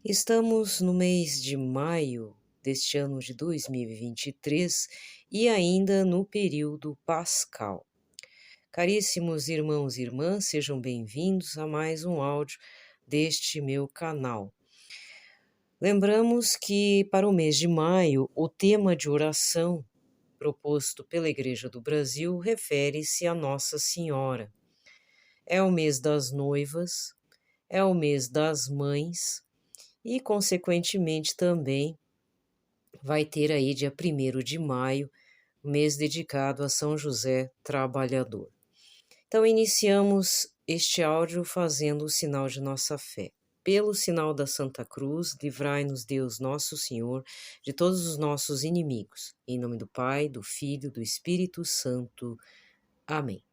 Estamos no mês de maio deste ano de 2023 e ainda no período pascal. Caríssimos irmãos e irmãs, sejam bem-vindos a mais um áudio deste meu canal. Lembramos que para o mês de maio, o tema de oração proposto pela Igreja do Brasil refere-se a Nossa Senhora. É o mês das noivas, é o mês das mães e, consequentemente, também vai ter aí dia 1º de maio, mês dedicado a São José Trabalhador. Então, iniciamos este áudio fazendo o sinal de nossa fé. Pelo sinal da Santa Cruz, livrai-nos Deus Nosso Senhor de todos os nossos inimigos. Em nome do Pai, do Filho, do Espírito Santo. Amém.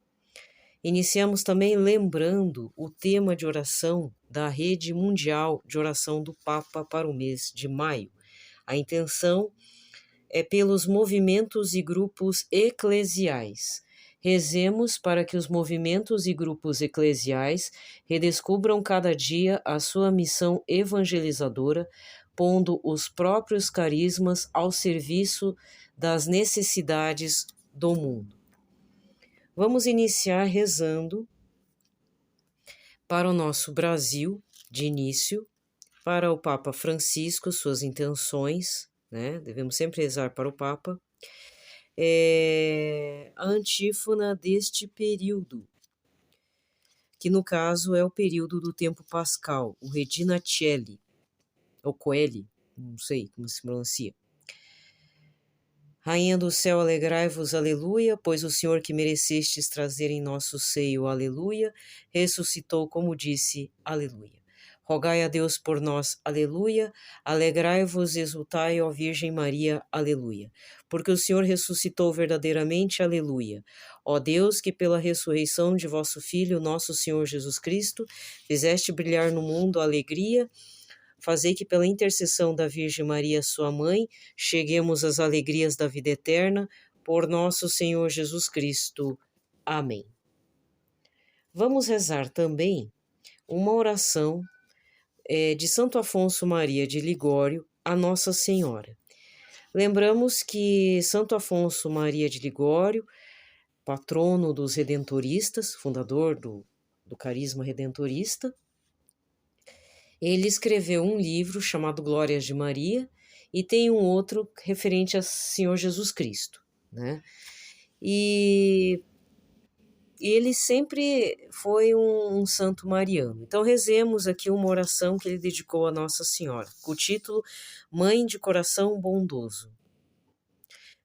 Iniciamos também lembrando o tema de oração da Rede Mundial de Oração do Papa para o mês de maio. A intenção é pelos movimentos e grupos eclesiais. Rezemos para que os movimentos e grupos eclesiais redescubram cada dia a sua missão evangelizadora, pondo os próprios carismas ao serviço das necessidades do mundo. Vamos iniciar rezando para o nosso Brasil, de início, para o Papa Francisco, suas intenções, né? Devemos sempre rezar para o Papa. A antífona deste período, que no caso é o período do tempo pascal, o Regina Coeli, ou Coeli, não sei como se pronuncia. Rainha do céu, alegrai-vos, aleluia, pois o Senhor que merecestes trazer em nosso seio, aleluia, ressuscitou como disse, aleluia. Rogai a Deus por nós, aleluia, alegrai-vos, exultai, ó Virgem Maria, aleluia. Porque o Senhor ressuscitou verdadeiramente, aleluia. Ó Deus, que pela ressurreição de vosso Filho, nosso Senhor Jesus Cristo, fizeste brilhar no mundo a alegria, fazei que pela intercessão da Virgem Maria, sua mãe, cheguemos às alegrias da vida eterna, por nosso Senhor Jesus Cristo. Amém. Vamos rezar também uma oração de Santo Afonso Maria de Ligório a Nossa Senhora. Lembramos que Santo Afonso Maria de Ligório, patrono dos redentoristas, fundador do carisma redentorista, ele escreveu um livro chamado Glórias de Maria e tem um outro referente a Senhor Jesus Cristo, né? E ele sempre foi um santo mariano. Então rezemos aqui uma oração que ele dedicou a Nossa Senhora, com o título Mãe de Coração Bondoso.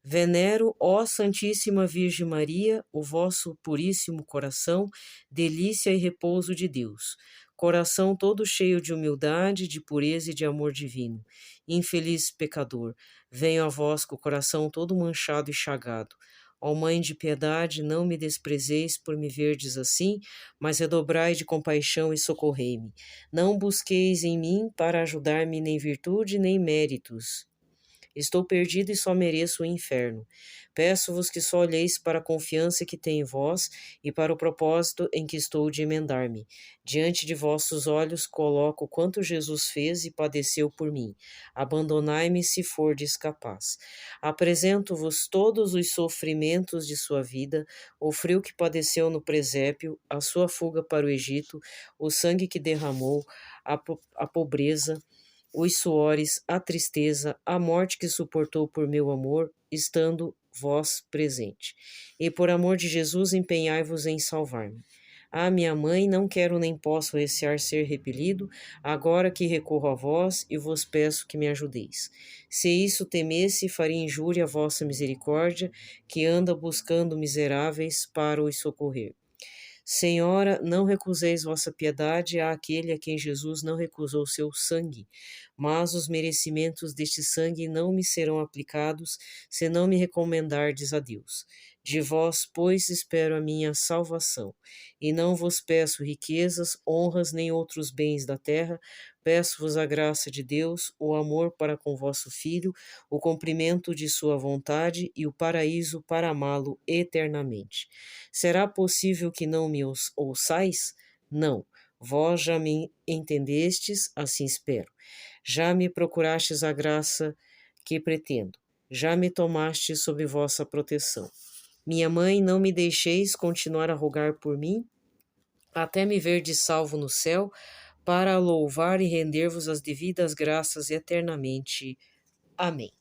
Venero, ó Santíssima Virgem Maria, o vosso puríssimo coração, delícia e repouso de Deus. Coração todo cheio de humildade, de pureza e de amor divino. Infeliz pecador, venho a vós com o coração todo manchado e chagado. Ó Mãe de piedade, não me desprezeis por me verdes assim, mas redobrai de compaixão e socorrei-me. Não busqueis em mim para ajudar-me nem virtude nem méritos. Estou perdido e só mereço o inferno. Peço-vos que só olheis para a confiança que tem em vós e para o propósito em que estou de emendar-me. Diante de vossos olhos coloco quanto Jesus fez e padeceu por mim. Abandonai-me se fordes capaz. Apresento-vos todos os sofrimentos de sua vida, o frio que padeceu no presépio, a sua fuga para o Egito, o sangue que derramou, a pobreza, os suores, a tristeza, a morte que suportou por meu amor, estando vós presente. E por amor de Jesus empenhai-vos em salvar-me. Ah, minha mãe, não quero nem posso recear ser repelido, agora que recorro a vós e vos peço que me ajudeis. Se isso temesse, faria injúria à vossa misericórdia, que anda buscando miseráveis para os socorrer. Senhora, não recuseis vossa piedade àquele a quem Jesus não recusou seu sangue, mas os merecimentos deste sangue não me serão aplicados, se não me recomendardes a Deus. De vós, pois, espero a minha salvação, e não vos peço riquezas, honras, nem outros bens da terra, peço-vos a graça de Deus, o amor para com vosso Filho, o cumprimento de sua vontade e o paraíso para amá-lo eternamente. Será possível que não me ouçais? Não. Vós já me entendestes, assim espero. Já me procurastes a graça que pretendo. Já me tomastes sob vossa proteção. Minha mãe, não me deixeis continuar a rogar por mim, até me verdes salvo no céu, para louvar e render-vos as devidas graças eternamente. Amém.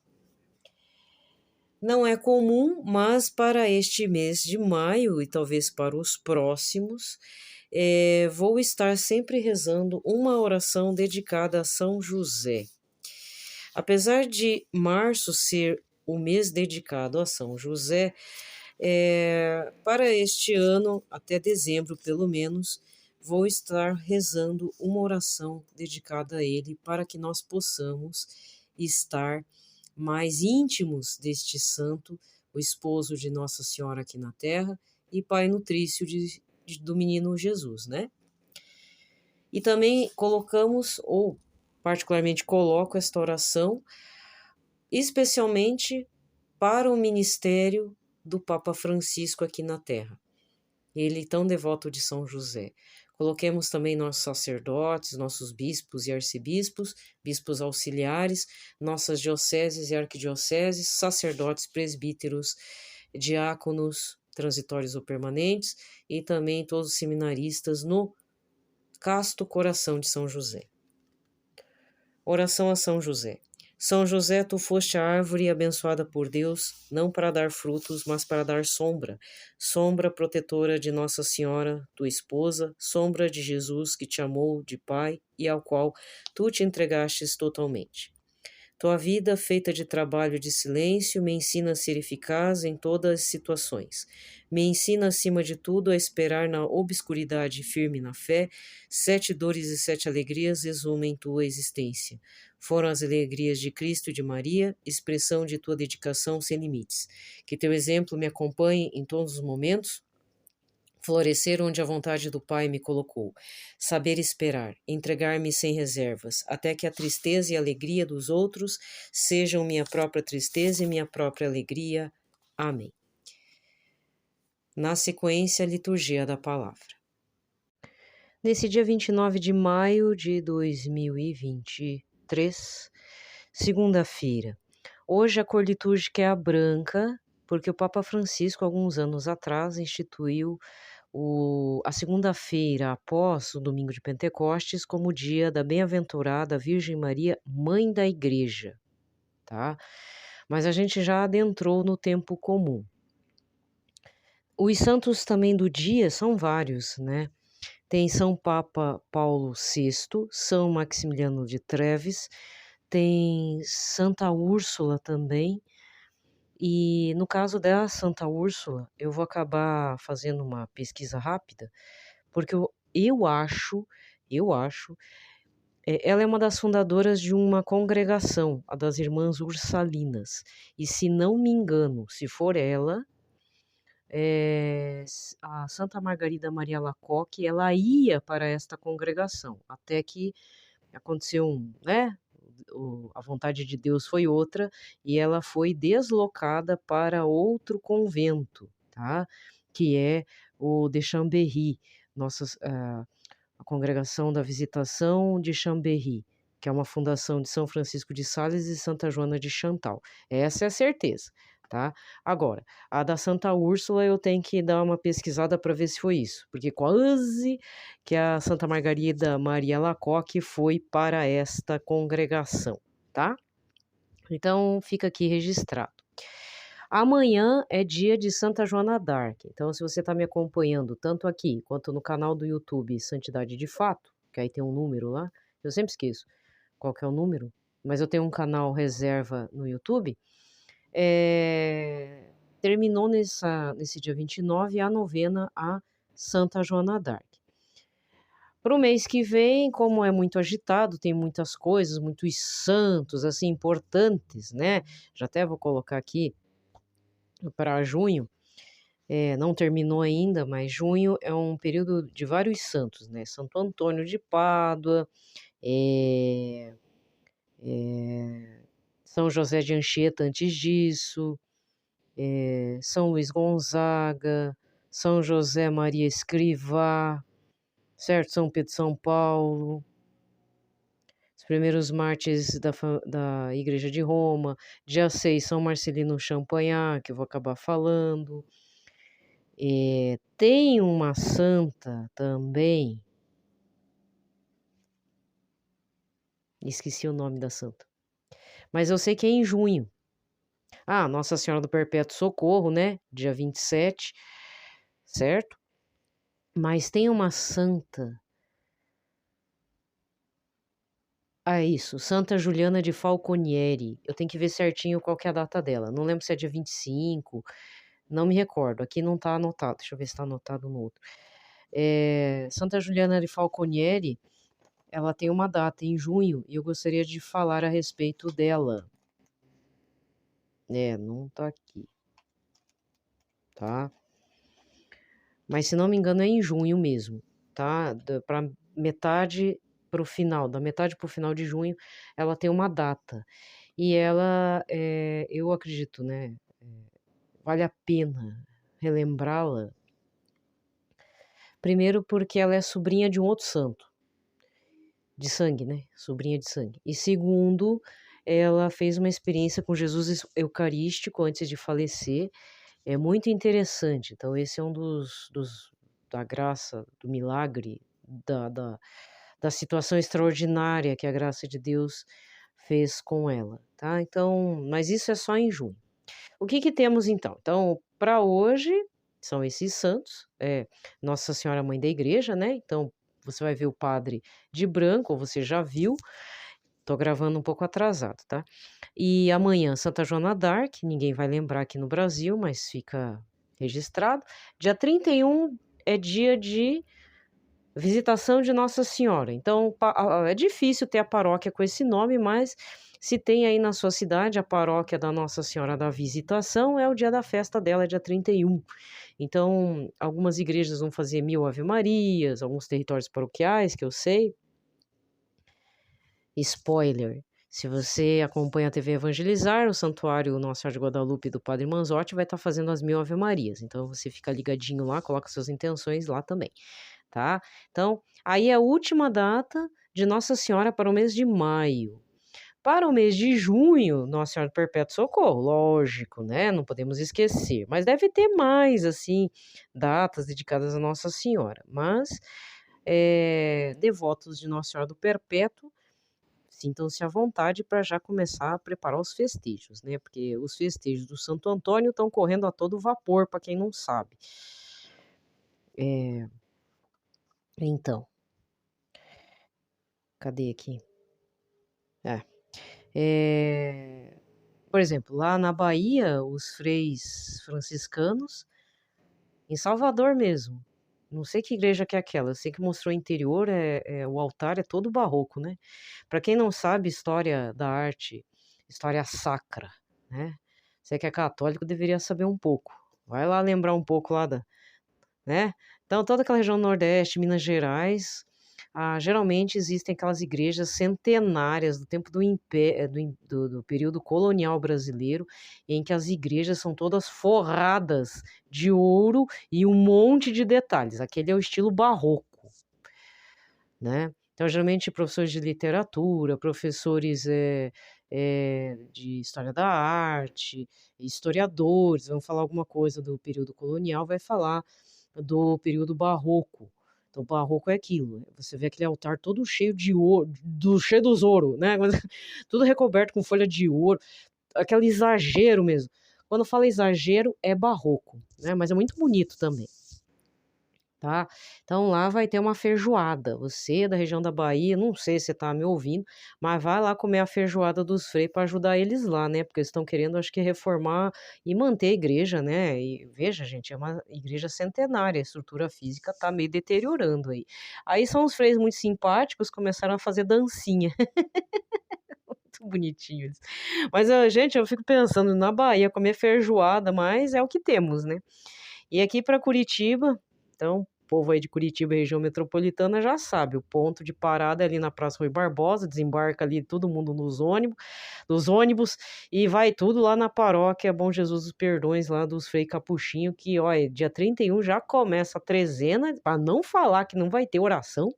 Não é comum, mas para este mês de maio e talvez para os próximos, vou estar sempre rezando uma oração dedicada a São José. Apesar de março ser o mês dedicado a São José, para este ano, até dezembro pelo menos, vou estar rezando uma oração dedicada a ele para que nós possamos estar mais íntimos deste santo, o esposo de Nossa Senhora aqui na terra e pai nutrício do menino Jesus, né? E também colocamos, ou particularmente coloco esta oração, especialmente para o ministério do Papa Francisco aqui na terra. Ele tão devoto de São José. Coloquemos também nossos sacerdotes, nossos bispos e arcebispos, bispos auxiliares, nossas dioceses e arquidioceses, sacerdotes, presbíteros, diáconos, transitórios ou permanentes, e também todos os seminaristas no casto coração de São José. Oração a São José. São José, tu foste a árvore abençoada por Deus, não para dar frutos, mas para dar sombra. Sombra protetora de Nossa Senhora, tua esposa, sombra de Jesus que te amou de Pai e ao qual tu te entregastes totalmente. Tua vida, feita de trabalho e de silêncio, me ensina a ser eficaz em todas as situações. Me ensina, acima de tudo, a esperar na obscuridade firme na fé. 7 dores e 7 alegrias exumem tua existência. Foram as alegrias de Cristo e de Maria, expressão de tua dedicação sem limites. Que teu exemplo me acompanhe em todos os momentos, florescer onde a vontade do Pai me colocou, saber esperar, entregar-me sem reservas, até que a tristeza e a alegria dos outros sejam minha própria tristeza e minha própria alegria. Amém. Na sequência, a liturgia da palavra. Nesse dia 29 de maio de 2023, segunda-feira, hoje a cor litúrgica é a branca, porque o Papa Francisco, alguns anos atrás, instituiu a segunda-feira após o domingo de Pentecostes como dia da bem-aventurada Virgem Maria, Mãe da Igreja, tá? Mas a gente já adentrou no tempo comum. Os santos também do dia são vários, né? Tem São Papa Paulo VI, São Maximiliano de Treves, tem Santa Úrsula também. E no caso da Santa Úrsula, eu vou acabar fazendo uma pesquisa rápida, porque eu acho, ela é uma das fundadoras de uma congregação, a das Irmãs Ursalinas. E se não me engano, se for ela, a Santa Margarida Maria Lacoque, ela ia para esta congregação, até que aconteceu né? A vontade de Deus foi outra e ela foi deslocada para outro convento, tá? Que é o de Chambéry, a Congregação da Visitação de Chambéry, que é uma fundação de São Francisco de Sales e Santa Joana de Chantal. Essa é a certeza, tá? Agora, a da Santa Úrsula eu tenho que dar uma pesquisada para ver se foi isso, porque quase que a Santa Margarida Maria Lacoque foi para esta congregação, tá? Então, fica aqui registrado. Amanhã é dia de Santa Joana d'Arc, então se você está me acompanhando tanto aqui quanto no canal do YouTube Santidade de Fato, que aí tem um número lá, eu sempre esqueço qual que é o número, mas eu tenho um canal reserva no YouTube, terminou nesse dia 29 a novena a Santa Joana d'Arc. Para o mês que vem, como é muito agitado, tem muitas coisas, muitos santos assim importantes, né? Já até vou colocar aqui para junho, não terminou ainda, mas junho é um período de vários santos, né? Santo Antônio de Pádua, São José de Anchieta antes disso, São Luís Gonzaga, São José Maria Escrivá, certo? São Pedro, São Paulo, os primeiros mártires da Igreja de Roma. Dia 6, São Marcelino Champagnat, que eu vou acabar falando. Tem uma santa também, esqueci o nome da santa, mas eu sei que é em junho. Nossa Senhora do Perpétuo Socorro, né? Dia 27, certo? Mas tem uma santa. Isso, Santa Juliana de Falconieri. Eu tenho que ver certinho qual que é a data dela. Não lembro se é dia 25, não me recordo. Aqui não tá anotado. Deixa eu ver se tá anotado no outro. Santa Juliana de Falconieri, ela tem uma data em junho e eu gostaria de falar a respeito dela. Não tá aqui, tá? Mas se não me engano é em junho mesmo, tá? Para metade para o final, da metade para o final de junho, ela tem uma data. E ela, eu acredito, né? Vale a pena relembrá-la. Primeiro porque ela é sobrinha de um outro santo, de sangue, né? Sobrinha de sangue. E segundo, ela fez uma experiência com Jesus Eucarístico antes de falecer. É muito interessante. Então, esse é um da graça, do milagre, da situação extraordinária que a graça de Deus fez com ela, tá? Então, mas isso é só em junho. O que temos então? Então, para hoje, são esses santos, Nossa Senhora Mãe da Igreja, né? Então, você vai ver o padre de branco, ou você já viu. Tô gravando um pouco atrasado, tá? E amanhã, Santa Joana d'Arc, ninguém vai lembrar aqui no Brasil, mas fica registrado. Dia 31 é dia de visitação de Nossa Senhora. Então, é difícil ter a paróquia com esse nome, mas se tem aí na sua cidade a paróquia da Nossa Senhora da Visitação, é o dia da festa dela, é dia 31. Então, algumas igrejas vão fazer 1000 Ave-Marias, alguns territórios paroquiais, que eu sei. Spoiler, se você acompanha a TV Evangelizar, o Santuário Nossa Senhora de Guadalupe do Padre Manzotti vai estar fazendo as 1000 Ave-Marias. Então, você fica ligadinho lá, coloca suas intenções lá também, tá? Então, aí é a última data de Nossa Senhora para o mês de maio. Para o mês de junho, Nossa Senhora do Perpétuo Socorro, lógico, né? Não podemos esquecer. Mas deve ter mais, assim, datas dedicadas a Nossa Senhora. Mas, devotos de Nossa Senhora do Perpétuo, sintam-se à vontade para já começar a preparar os festejos, né? Porque os festejos do Santo Antônio estão correndo a todo vapor, para quem não sabe. Então, cadê aqui? Por exemplo, lá na Bahia, os freis franciscanos, em Salvador mesmo, não sei que igreja que é aquela, eu sei que mostrou o interior, o altar é todo barroco, né? Para quem não sabe história da arte, história sacra, né? Você que é católico deveria saber um pouco. Vai lá lembrar um pouco lá né? Então, toda aquela região Nordeste, Minas Gerais, geralmente existem aquelas igrejas centenárias do tempo do período colonial brasileiro, em que as igrejas são todas forradas de ouro e um monte de detalhes. Aquele é o estilo barroco, né? Então, geralmente, professores de literatura, professores de história da arte, historiadores, vão falar alguma coisa do período colonial, vai falar do período barroco. Então, barroco é aquilo, você vê aquele altar todo cheio de ouro, cheio dos ouro, né? Tudo recoberto com folha de ouro, aquele exagero mesmo. Quando fala exagero, é barroco, né? Mas é muito bonito também. Tá? Então lá vai ter uma feijoada. Você da região da Bahia, não sei se você tá me ouvindo, mas vai lá comer a feijoada dos freios para ajudar eles lá, né? Porque eles estão querendo, acho que, reformar e manter a igreja, né? E veja, gente, é uma igreja centenária, a estrutura física tá meio deteriorando aí. Aí são os freios muito simpáticos, começaram a fazer dancinha. Muito bonitinho eles. Mas, gente, eu fico pensando na Bahia comer feijoada, mas é o que temos, né? E aqui para Curitiba, então povo aí de Curitiba, região metropolitana, já sabe, o ponto de parada é ali na Praça Rui Barbosa, desembarca ali todo mundo nos ônibus, e vai tudo lá na paróquia Bom Jesus dos Perdões, lá dos Frei Capuchinho, que, olha, dia 31 já começa a trezena, para não falar que não vai ter oração,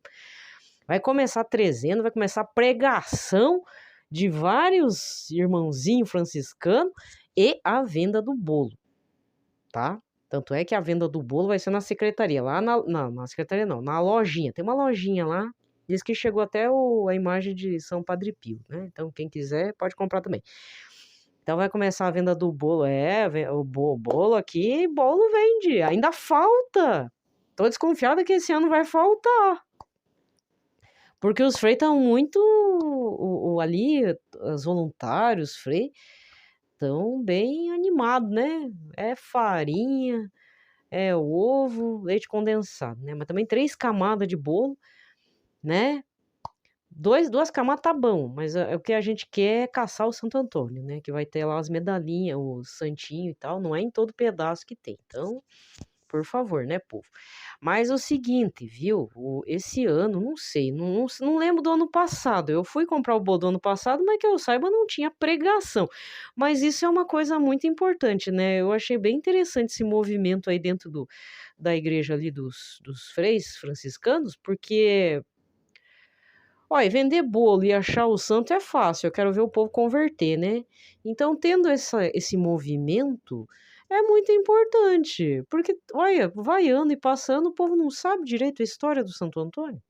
vai começar a trezena, vai começar a pregação de vários irmãozinhos franciscanos e a venda do bolo, tá? Tanto é que a venda do bolo vai ser na secretaria, lá na secretaria não, na lojinha. Tem uma lojinha lá, diz que chegou até a imagem de São Padre Pio, né? Então, quem quiser pode comprar também. Então, vai começar a venda do bolo. O bolo aqui, bolo vende. Ainda falta. Tô desconfiada que esse ano vai faltar. Porque os freios estão muito... ali, os voluntários, freio, estão bem animados, né? É farinha... É ovo, leite condensado, né? Mas também 3 camadas de bolo, né? Duas camadas tá bom, mas o que a gente quer é caçar o Santo Antônio, né? Que vai ter lá as medalhinhas, o santinho e tal. Não é em todo pedaço que tem. Então, por favor, né, povo? Mas o seguinte, viu? Esse ano, não sei, não lembro do ano passado. Eu fui comprar o bolo do ano passado, mas que eu saiba não tinha pregação. Mas isso é uma coisa muito importante, né? Eu achei bem interessante esse movimento aí dentro da igreja ali dos freis franciscanos, porque, olha, vender bolo e achar o santo é fácil. Eu quero ver o povo converter, né? Então, tendo esse movimento é muito importante, porque, olha, vai ano e passando, o povo não sabe direito a história do Santo Antônio.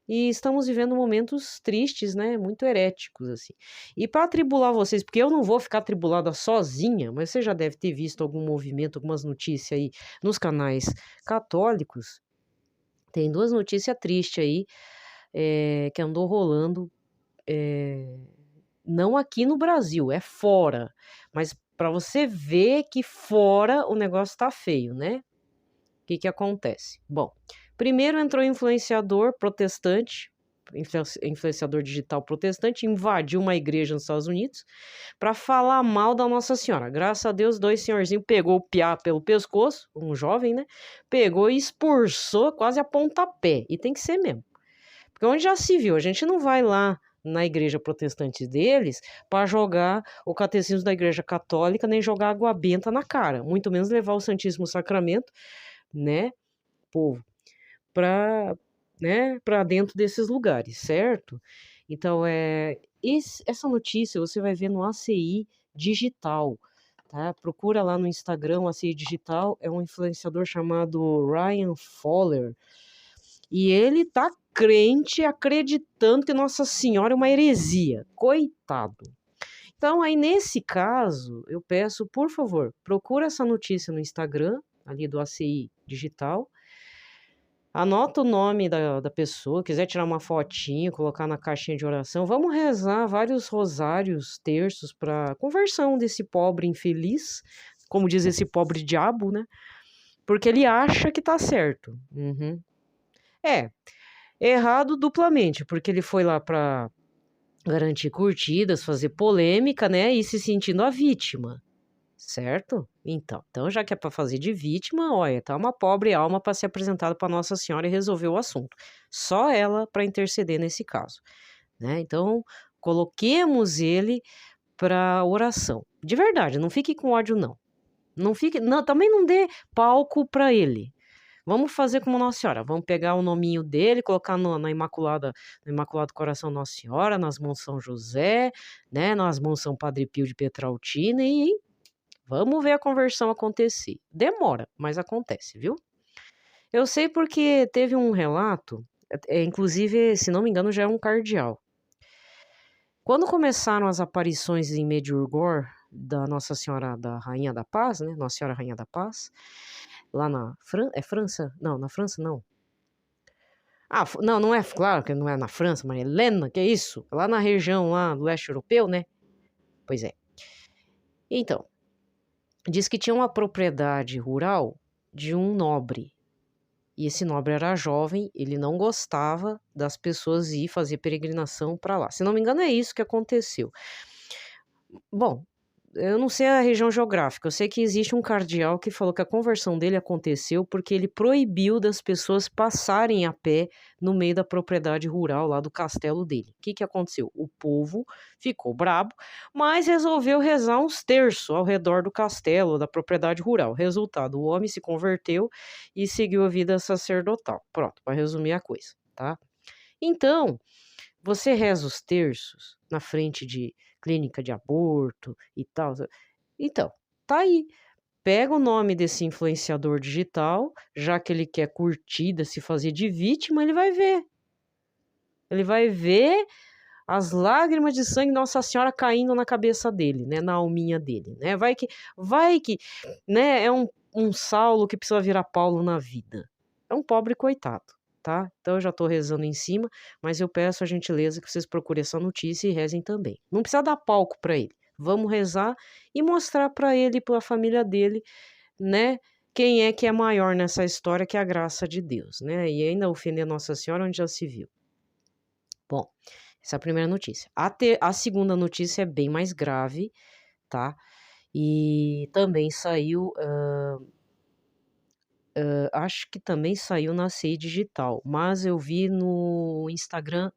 E estamos vivendo momentos tristes, né? Muito heréticos, assim. E para atribular vocês, porque eu não vou ficar atribulada sozinha, mas você já deve ter visto algum movimento, algumas notícias aí nos canais católicos. Tem 2 notícias tristes aí que andou rolando, não aqui no Brasil, é fora. Mas para você ver que fora o negócio tá feio, né? O que acontece? Bom, primeiro entrou influenciador protestante, influenciador digital protestante, invadiu uma igreja nos Estados Unidos para falar mal da Nossa Senhora. Graças a Deus, 2 senhorzinhos pegou o piá pelo pescoço, um jovem, né? Pegou e expulsou quase a pontapé. E tem que ser mesmo. Porque onde já se viu, a gente não vai lá na igreja protestante deles para jogar o catecismo da igreja católica, nem jogar água benta na cara, muito menos levar o Santíssimo Sacramento, né, povo, para, né, para dentro desses lugares, certo? Então, essa notícia você vai ver no ACI Digital, tá? Procura lá no Instagram, o ACI Digital, é um influenciador chamado Ryan Fowler, e ele tá crente acreditando que Nossa Senhora é uma heresia. Coitado. Então, aí nesse caso, eu peço, por favor, procura essa notícia no Instagram, ali do ACI Digital. Anota o nome da pessoa, quiser tirar uma fotinho, colocar na caixinha de oração. Vamos rezar vários rosários, terços para conversão desse pobre infeliz, como diz esse pobre diabo, né? Porque ele acha que tá certo. Uhum. Errado duplamente, porque ele foi lá para garantir curtidas, fazer polêmica, né, e se sentindo a vítima, certo? Então já que é para fazer de vítima, olha, tá uma pobre alma para ser apresentada para Nossa Senhora e resolver o assunto. Só ela para interceder nesse caso, né? Então, coloquemos ele para oração. De verdade, não fique com ódio não. Também não dê palco para ele. Vamos fazer como Nossa Senhora. Vamos pegar o nominho dele, colocar no Imaculado Coração Nossa Senhora, nas mãos São José, né? Nas mãos São Padre Pio de Petraltina e vamos ver a conversão acontecer. Demora, mas acontece, viu? Eu sei porque teve um relato, inclusive, se não me engano, já é um cardeal. Quando começaram as aparições em Medjugorje da Nossa Senhora da Rainha da Paz, né? Nossa Senhora Rainha da Paz, lá na França? Não, na França não. Não é, claro que não é na França, Maria Helena, que é isso? Lá na região lá do leste europeu, né? Pois é. Então, diz que tinha uma propriedade rural de um nobre. E esse nobre era jovem, ele não gostava das pessoas ir fazer peregrinação para lá. Se não me engano, é isso que aconteceu. Bom, eu não sei a região geográfica, eu sei que existe um cardeal que falou que a conversão dele aconteceu porque ele proibiu das pessoas passarem a pé no meio da propriedade rural lá do castelo dele. O que aconteceu? O povo ficou brabo, mas resolveu rezar uns terços ao redor do castelo, da propriedade rural. Resultado, o homem se converteu e seguiu a vida sacerdotal. Pronto, para resumir a coisa, tá? Então, você reza os terços na frente de clínica de aborto e tal. Então, tá aí. Pega o nome desse influenciador digital, já que ele quer curtida, se fazer de vítima, ele vai ver. Ele vai ver as lágrimas de sangue de Nossa Senhora caindo na cabeça dele, né, na alminha dele, né? Vai que, né, é um Saulo que precisa virar Paulo na vida. É um pobre coitado. Tá? Então eu já tô rezando em cima, mas eu peço a gentileza que vocês procurem essa notícia e rezem também. Não precisa dar palco para ele. Vamos rezar e mostrar para ele e para a família dele, né, quem é que é maior nessa história, que é a graça de Deus, né? E ainda ofender Nossa Senhora onde já se viu. Bom, essa é a primeira notícia. A segunda notícia é bem mais grave, tá? E também saiu acho que também saiu na CI Digital, mas eu vi no Instagram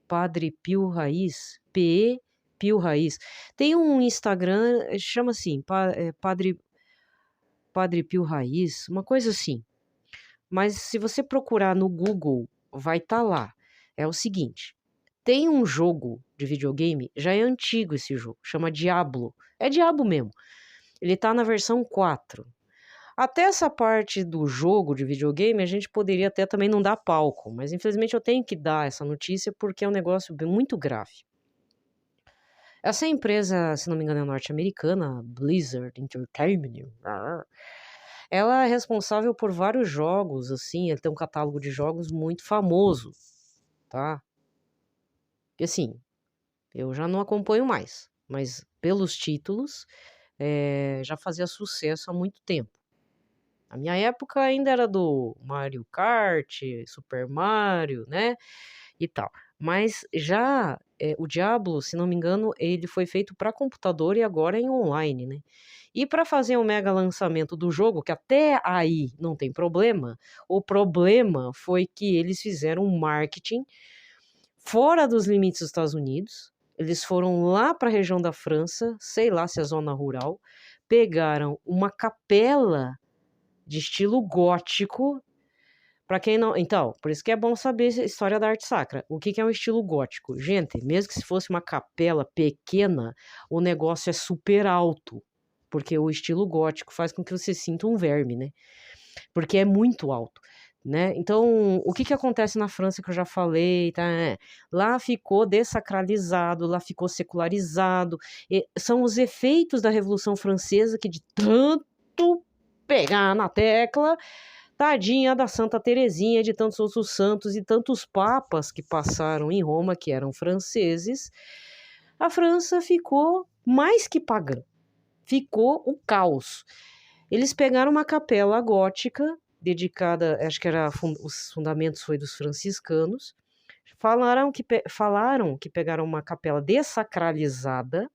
Padre Pio Raiz, PE Pio Raiz. Tem um Instagram, chama assim, Padre Pio Raiz, uma coisa assim. Mas se você procurar no Google, vai estar lá. É o seguinte, tem um jogo de videogame, já é antigo esse jogo, chama Diablo. É Diabo mesmo. Ele tá na versão 4. Até essa parte do jogo de videogame, a gente poderia até também não dar palco, mas infelizmente eu tenho que dar essa notícia porque é um negócio muito grave. Essa empresa, se não me engano, é norte-americana, Blizzard Entertainment, ela é responsável por vários jogos, assim, ela tem um catálogo de jogos muito famoso, tá? E assim, eu já não acompanho mais, mas pelos títulos, já fazia sucesso há muito tempo. A minha época ainda era do Mario Kart, Super Mario, né? E tal. Mas já o Diablo, se não me engano, ele foi feito para computador e agora é em online, né? E para fazer um mega lançamento do jogo, que até aí não tem problema, o problema foi que eles fizeram um marketing fora dos limites dos Estados Unidos. Eles foram lá para a região da França, sei lá se é zona rural, pegaram uma capela de estilo gótico. Para quem não. Então, por isso que é bom saber a história da arte sacra. O que é um estilo gótico? Gente, mesmo que se fosse uma capela pequena, o negócio é super alto. Porque o estilo gótico faz com que você sinta um verme, né? Porque é muito alto. Né? Então, o que acontece na França que eu já falei, tá? Lá ficou desacralizado, lá ficou secularizado. São os efeitos da Revolução Francesa que de tanto pegar na tecla, tadinha da Santa Teresinha, de tantos outros santos e tantos papas que passaram em Roma, que eram franceses, a França ficou mais que pagã. Ficou o caos. Eles pegaram uma capela gótica, dedicada, acho que era os fundamentos foi dos franciscanos, falaram que pegaram uma capela dessacralizada.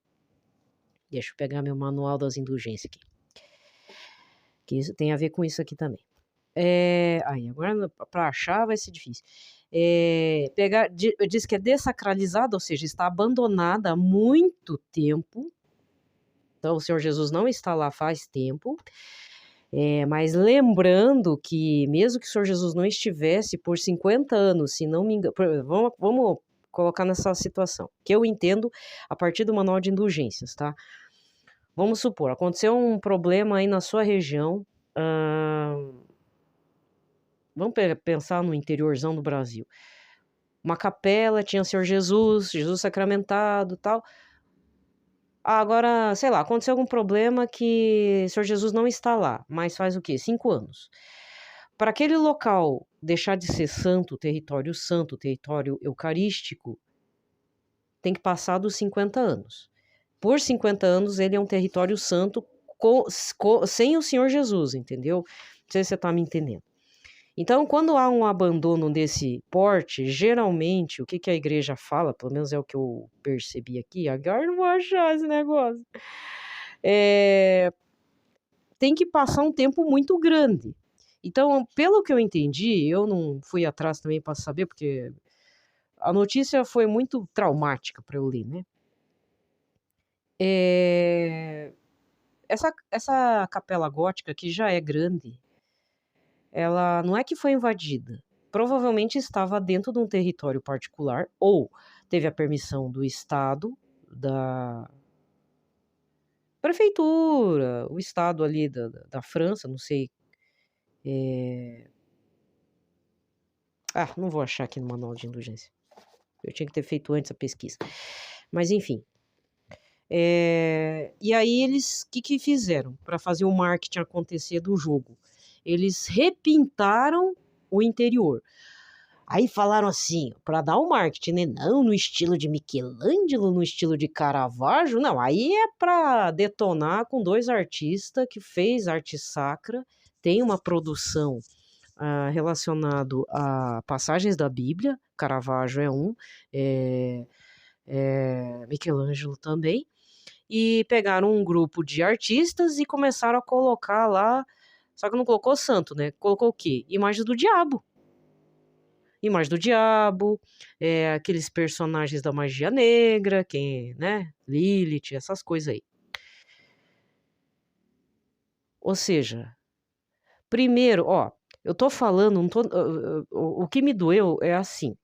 Deixa eu pegar meu manual das indulgências aqui, que isso tem a ver com isso aqui também. Agora para achar vai ser difícil. Diz que é dessacralizada, ou seja, está abandonada há muito tempo. Então, o Senhor Jesus não está lá faz tempo. Mas lembrando que, mesmo que o Senhor Jesus não estivesse por 50 anos, se não me engano, vamos colocar nessa situação, que eu entendo a partir do manual de indulgências, tá? Vamos supor, aconteceu um problema aí na sua região, vamos pensar no interiorzão do Brasil. Uma capela, tinha o Senhor Jesus sacramentado e tal. Agora, sei lá, aconteceu algum problema que o Senhor Jesus não está lá, mas faz o quê? 5 anos. Para aquele local deixar de ser santo, território eucarístico, tem que passar dos 50 anos. Por 50 anos, ele é um território santo sem o Senhor Jesus, entendeu? Não sei se você está me entendendo. Então, quando há um abandono desse porte, geralmente, o que que a igreja fala, pelo menos é o que eu percebi aqui, agora eu não vou achar esse negócio, tem que passar um tempo muito grande. Então, pelo que eu entendi, eu não fui atrás também para saber, porque a notícia foi muito traumática para eu ler, né? Essa capela gótica, que já é grande, ela não é que foi invadida. Provavelmente estava dentro de um território particular ou teve a permissão do Estado, da prefeitura, o Estado ali da França, não sei. Não vou achar aqui no manual de indulgência. Eu tinha que ter feito antes a pesquisa. Mas enfim. E aí eles, o que fizeram para fazer o marketing acontecer do jogo? Eles repintaram o interior. Aí falaram assim, para dar o marketing, né? Não no estilo de Michelangelo, no estilo de Caravaggio, não. Aí é para detonar com 2 artistas que fez arte sacra, tem uma produção relacionado a passagens da Bíblia, Caravaggio é um, Michelangelo também, e pegaram um grupo de artistas e começaram a colocar lá, só que não colocou santo, né? Colocou o quê? Imagens do diabo. Imagem do diabo, aqueles personagens da magia negra, quem, né? Lilith, essas coisas aí. Ou seja, primeiro, eu tô falando, o que me doeu é assim.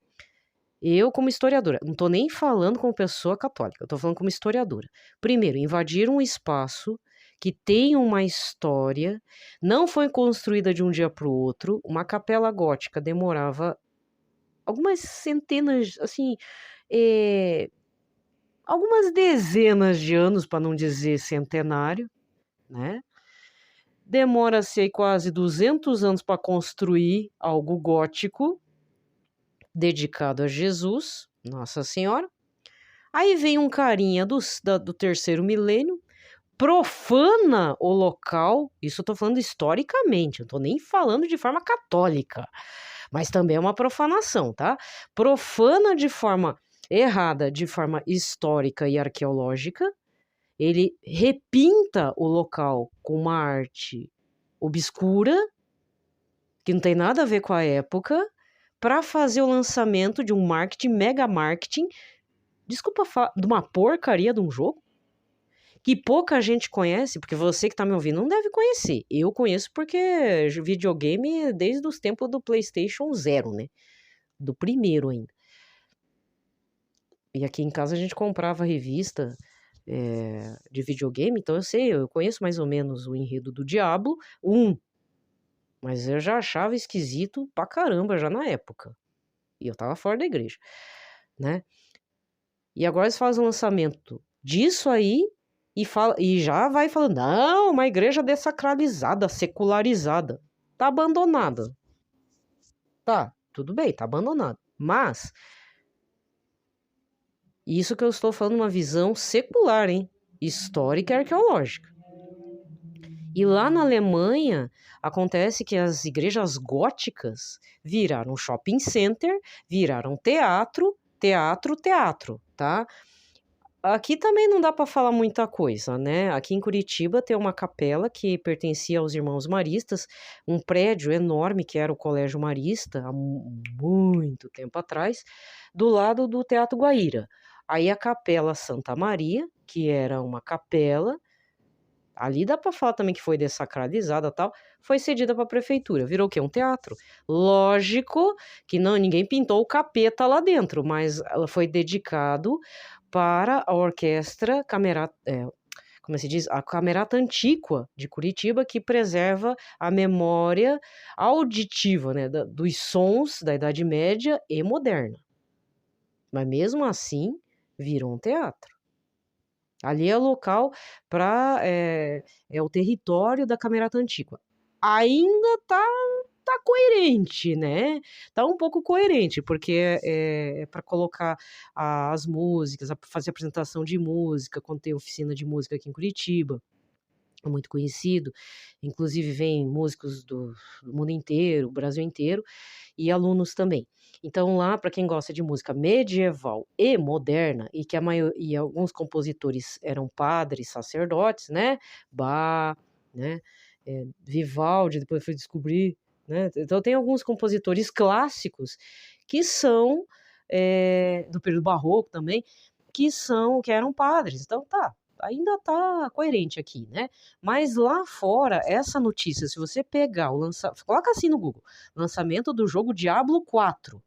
Eu, como historiadora, não tô nem falando como pessoa católica, eu tô falando como historiadora. Primeiro, invadiram um espaço que tem uma história, não foi construída de um dia para o outro. Uma capela gótica demorava algumas centenas, assim, algumas dezenas de anos, para não dizer centenário, né? Demora-se aí quase 200 anos para construir algo gótico dedicado a Jesus, Nossa Senhora. Aí vem um carinha do 3º milênio, profana o local, isso eu tô falando historicamente, eu tô nem falando de forma católica, mas também é uma profanação, tá? Profana de forma errada, de forma histórica e arqueológica, ele repinta o local com uma arte obscura, que não tem nada a ver com a época, para fazer o lançamento de um marketing, mega marketing, desculpa falar, de uma porcaria de um jogo, que pouca gente conhece, porque você que está me ouvindo não deve conhecer. Eu conheço porque videogame desde os tempos do PlayStation 0, né? Do primeiro ainda. E aqui em casa a gente comprava revista de videogame, então eu conheço mais ou menos o enredo do Diablo 1. Mas eu já achava esquisito pra caramba já na época. E eu tava fora da igreja, né? E agora eles fazem o lançamento disso aí e já vai falando, não, uma igreja dessacralizada, secularizada. Tá abandonada. Tá, tudo bem, tá abandonada. Mas, isso que eu estou falando uma visão secular, hein? Histórica e arqueológica. E lá na Alemanha, acontece que as igrejas góticas viraram shopping center, viraram teatro, tá? Aqui também não dá para falar muita coisa, né? Aqui em Curitiba tem uma capela que pertencia aos Irmãos Maristas, um prédio enorme que era o Colégio Marista, há muito tempo atrás, do lado do Teatro Guaíra. Aí a Capela Santa Maria, que era uma capela, ali dá para falar também que foi dessacralizada e tal, foi cedida para a prefeitura. Virou o quê? Um teatro. Lógico que não, ninguém pintou o capeta lá dentro, mas ela foi dedicado para a orquestra como se diz, a Camerata Antiqua de Curitiba, que preserva a memória auditiva, né, dos sons da Idade Média e moderna. Mas mesmo assim, virou um teatro. Ali é o local para é o território da Camerata Antiqua. Ainda tá coerente, né? Tá um pouco coerente, porque é para colocar as músicas, fazer apresentação de música, quando tem oficina de música aqui em Curitiba. é muito conhecido, inclusive vem músicos do mundo inteiro, Brasil inteiro, e alunos também. Então lá, para quem gosta de música medieval e moderna, e que e alguns compositores eram padres, sacerdotes, né, Bach, né, Vivaldi, depois eu fui descobrir, né, então tem alguns compositores clássicos que são, do período barroco também, que eram padres, então ainda tá coerente aqui, né. Mas lá fora, essa notícia, se você pegar coloca assim no Google, lançamento do jogo Diablo 4.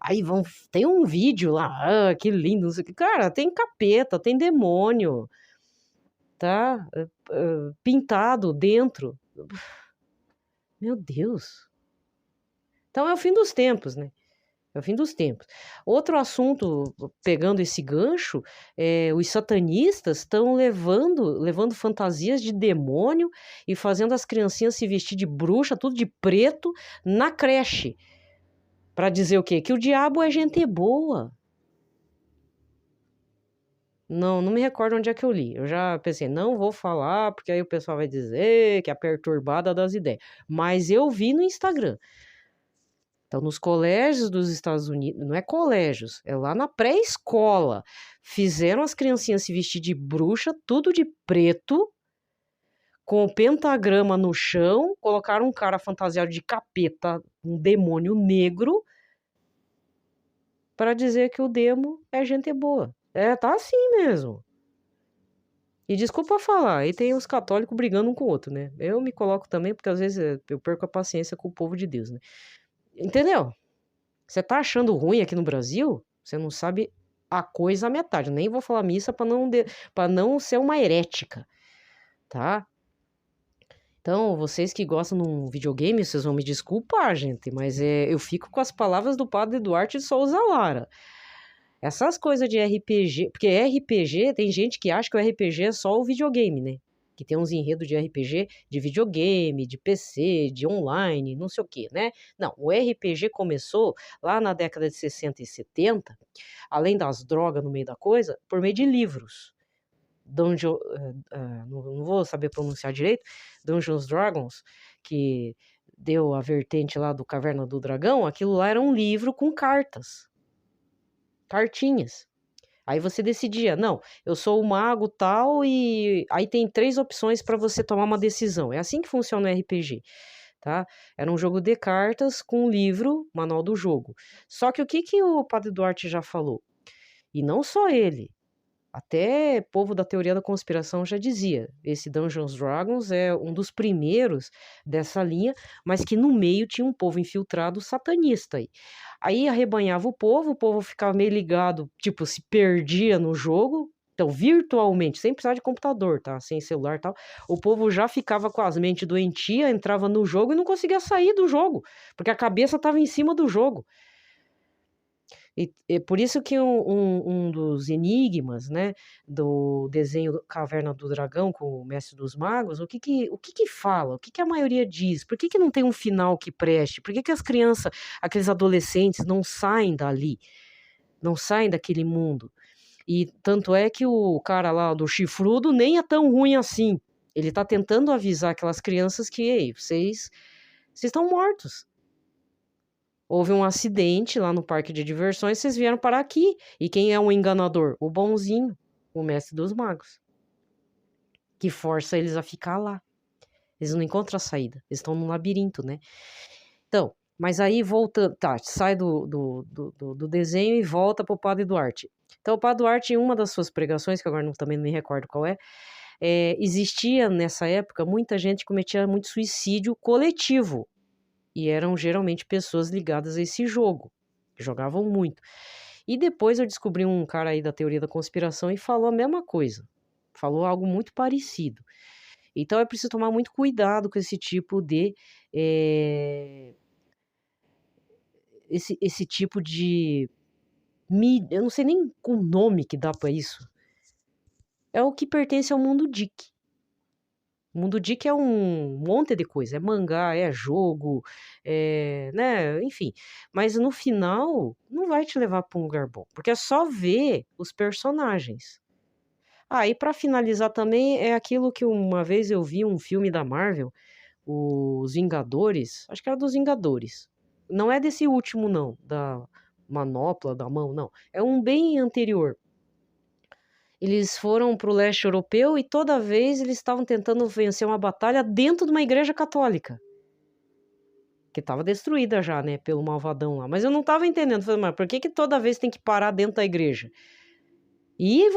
Aí tem um vídeo lá, que lindo, não sei o que. Cara, tem capeta, tem demônio, tá, pintado dentro. Meu Deus. Então é o fim dos tempos, né. É o fim dos tempos. Outro assunto, pegando esse gancho, os satanistas estão levando fantasias de demônio e fazendo as criancinhas se vestir de bruxa, tudo de preto, na creche. Para dizer o quê? Que o diabo é gente boa. Não me recordo onde é que eu li. Eu já pensei, não vou falar, porque aí o pessoal vai dizer que é a perturbada das ideias. Mas eu vi no Instagram. Então, nos colégios dos Estados Unidos, não é colégios, é lá na pré-escola, fizeram as criancinhas se vestir de bruxa, tudo de preto, com o pentagrama no chão, colocaram um cara fantasiado de capeta, um demônio negro, para dizer que o demo é gente boa. Tá assim mesmo. E desculpa falar, aí tem os católicos brigando um com o outro, né? Eu me coloco também, porque às vezes eu perco a paciência com o povo de Deus, né? Entendeu? Você tá achando ruim aqui no Brasil? Você não sabe a coisa à metade. Nem vou falar missa para não ser uma herética, tá? Então, vocês que gostam de um videogame, vocês vão me desculpar, gente, mas eu fico com as palavras do padre Duarte de Souza Lara. Essas coisas de RPG, porque RPG, tem gente que acha que o RPG é só o videogame, né? Que tem uns enredos de RPG de videogame, de PC, de online, não sei o quê, né? Não, o RPG começou lá na década de 60 e 70, além das drogas no meio da coisa, por meio de livros. Não vou saber pronunciar direito, Dungeons Dragons, que deu a vertente lá do Caverna do Dragão, aquilo lá era um livro com cartinhas. Aí você decidia, não, eu sou o mago tal e aí tem 3 opções para você tomar uma decisão. É assim que funciona o RPG, tá? Era um jogo de cartas com um livro, manual do jogo. Só que o que o Padre Duarte já falou? E não só ele, até povo da teoria da conspiração já dizia, esse Dungeons Dragons é um dos primeiros dessa linha, mas que no meio tinha um povo infiltrado satanista aí. Aí arrebanhava o povo ficava meio ligado, tipo, se perdia no jogo, então virtualmente, sem precisar de computador, tá? Sem celular e tal, o povo já ficava com as mentes doentias, entrava no jogo e não conseguia sair do jogo, porque a cabeça estava em cima do jogo. E por isso que um dos enigmas, né, do desenho Caverna do Dragão com o Mestre dos Magos, o que fala? O que a maioria diz? Por que não tem um final que preste? Por que as crianças, aqueles adolescentes não saem dali? Não saem daquele mundo? E tanto é que o cara lá do chifrudo nem é tão ruim assim. Ele tá tentando avisar aquelas crianças que, ei, vocês estão mortos. Houve um acidente lá no parque de diversões, vocês vieram parar aqui. E quem é o enganador? O bonzinho, o mestre dos magos, que força eles a ficar lá. Eles não encontram a saída, eles estão num labirinto, né? Então, mas aí voltando, tá, sai do desenho e volta pro Padre Duarte. Então, o Padre Duarte, em uma das suas pregações, que agora também não me recordo qual existia nessa época muita gente que cometia muito suicídio coletivo. E eram geralmente pessoas ligadas a esse jogo, que jogavam muito. E depois eu descobri um cara aí da teoria da conspiração e falou a mesma coisa. Falou algo muito parecido. Então é preciso tomar muito cuidado com esse tipo de. Esse tipo de. Eu não sei nem o nome que dá para isso. É o que pertence ao mundo Dick. O mundo Dick é um monte de coisa, é mangá, é jogo, né, enfim. Mas no final, não vai te levar para um lugar bom, porque é só ver os personagens. Ah, e pra finalizar também, é aquilo que uma vez eu vi um filme da Marvel, Os Vingadores, acho que era dos Vingadores. Não é desse último não, da manopla, da mão, não. É um bem anterior. Eles foram para o leste europeu e toda vez eles estavam tentando vencer uma batalha dentro de uma igreja católica. Que estava destruída já, né, pelo malvadão lá. Mas eu não estava entendendo. Falei, mas por que que toda vez tem que parar dentro da igreja? Ia e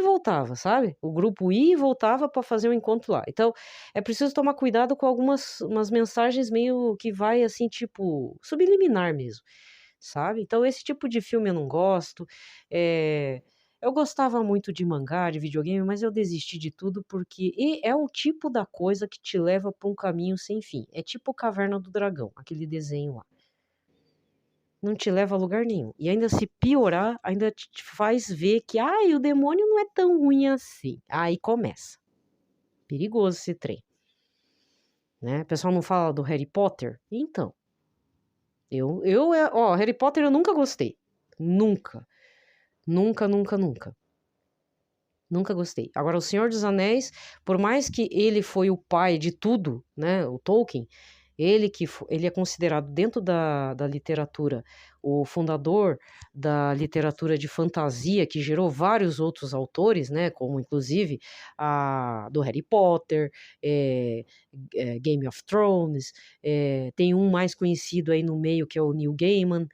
voltava, sabe? O grupo ia e voltava para fazer um encontro lá. Então, é preciso tomar cuidado com umas mensagens meio que vai assim, tipo, subliminar mesmo, sabe? Então, esse tipo de filme eu não gosto. Eu gostava muito de mangá, de videogame, mas eu desisti de tudo porque é o tipo da coisa que te leva para um caminho sem fim. É tipo Caverna do Dragão, aquele desenho lá. Não te leva a lugar nenhum. E ainda se piorar, ainda te faz ver que, ai, o demônio não é tão ruim assim. Aí começa. Perigoso esse trem. Né? O pessoal não fala do Harry Potter? Então, Harry Potter eu nunca gostei. Nunca. Nunca, nunca, nunca. Nunca gostei. Agora, O Senhor dos Anéis, por mais que ele foi o pai de tudo, né? O Tolkien, ele é considerado dentro da literatura o fundador da literatura de fantasia, que gerou vários outros autores, né? Como inclusive do Harry Potter, Game of Thrones, tem um mais conhecido aí no meio que é o Neil Gaiman,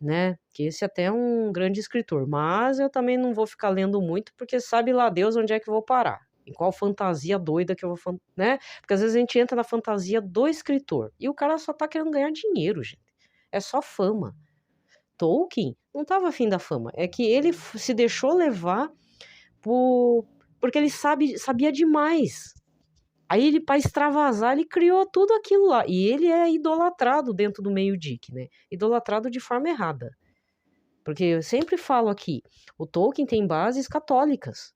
né? Que esse até é um grande escritor, mas eu também não vou ficar lendo muito, porque sabe lá Deus onde é que eu vou parar. Em qual fantasia doida que eu vou, né? Porque às vezes a gente entra na fantasia do escritor e o cara só tá querendo ganhar dinheiro, gente. É só fama. Tolkien não tava afim da fama, é que ele se deixou levar porque ele sabia demais. Aí ele, para extravasar, ele criou tudo aquilo lá. E ele é idolatrado dentro do meio geek, né? Idolatrado de forma errada. Porque eu sempre falo aqui, o Tolkien tem bases católicas.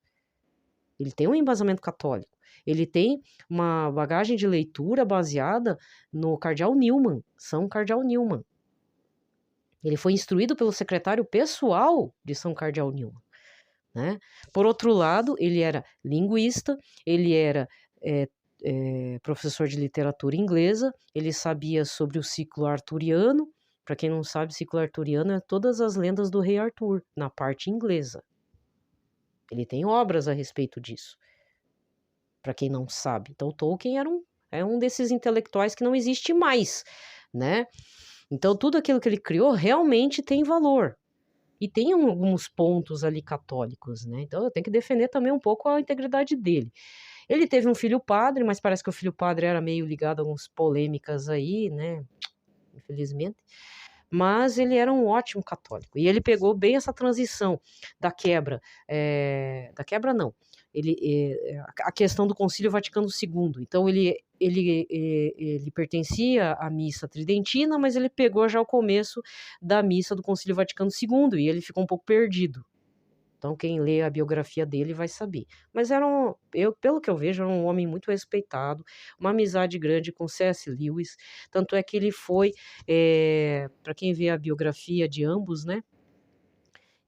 Ele tem um embasamento católico. Ele tem uma bagagem de leitura baseada no Cardeal Newman, São Cardeal Newman. Ele foi instruído pelo secretário pessoal de São Cardeal Newman, né? Por outro lado, ele era linguista, ele era professor de literatura inglesa, ele sabia sobre o ciclo arturiano. Para quem não sabe, ciclo arturiano é todas as lendas do rei Arthur, na parte inglesa. Ele tem obras a respeito disso. Para quem não sabe. Então, Tolkien é um desses intelectuais que não existe mais, né? Então, tudo aquilo que ele criou realmente tem valor. E tem alguns pontos ali católicos, né? Então, eu tenho que defender também um pouco a integridade dele. Ele teve um filho padre, mas parece que o filho padre era meio ligado a algumas polêmicas aí, né? Infelizmente. Mas ele era um ótimo católico. E ele pegou bem essa transição da quebra. Da quebra, não. A questão do Concílio Vaticano II. Então, ele pertencia à missa tridentina, mas ele pegou já o começo da missa do Concílio Vaticano II. E ele ficou um pouco perdido. Então, quem lê a biografia dele vai saber. Mas pelo que eu vejo, era um homem muito respeitado, uma amizade grande com C.S. Lewis. Tanto é que ele foi, para quem vê a biografia de ambos, né?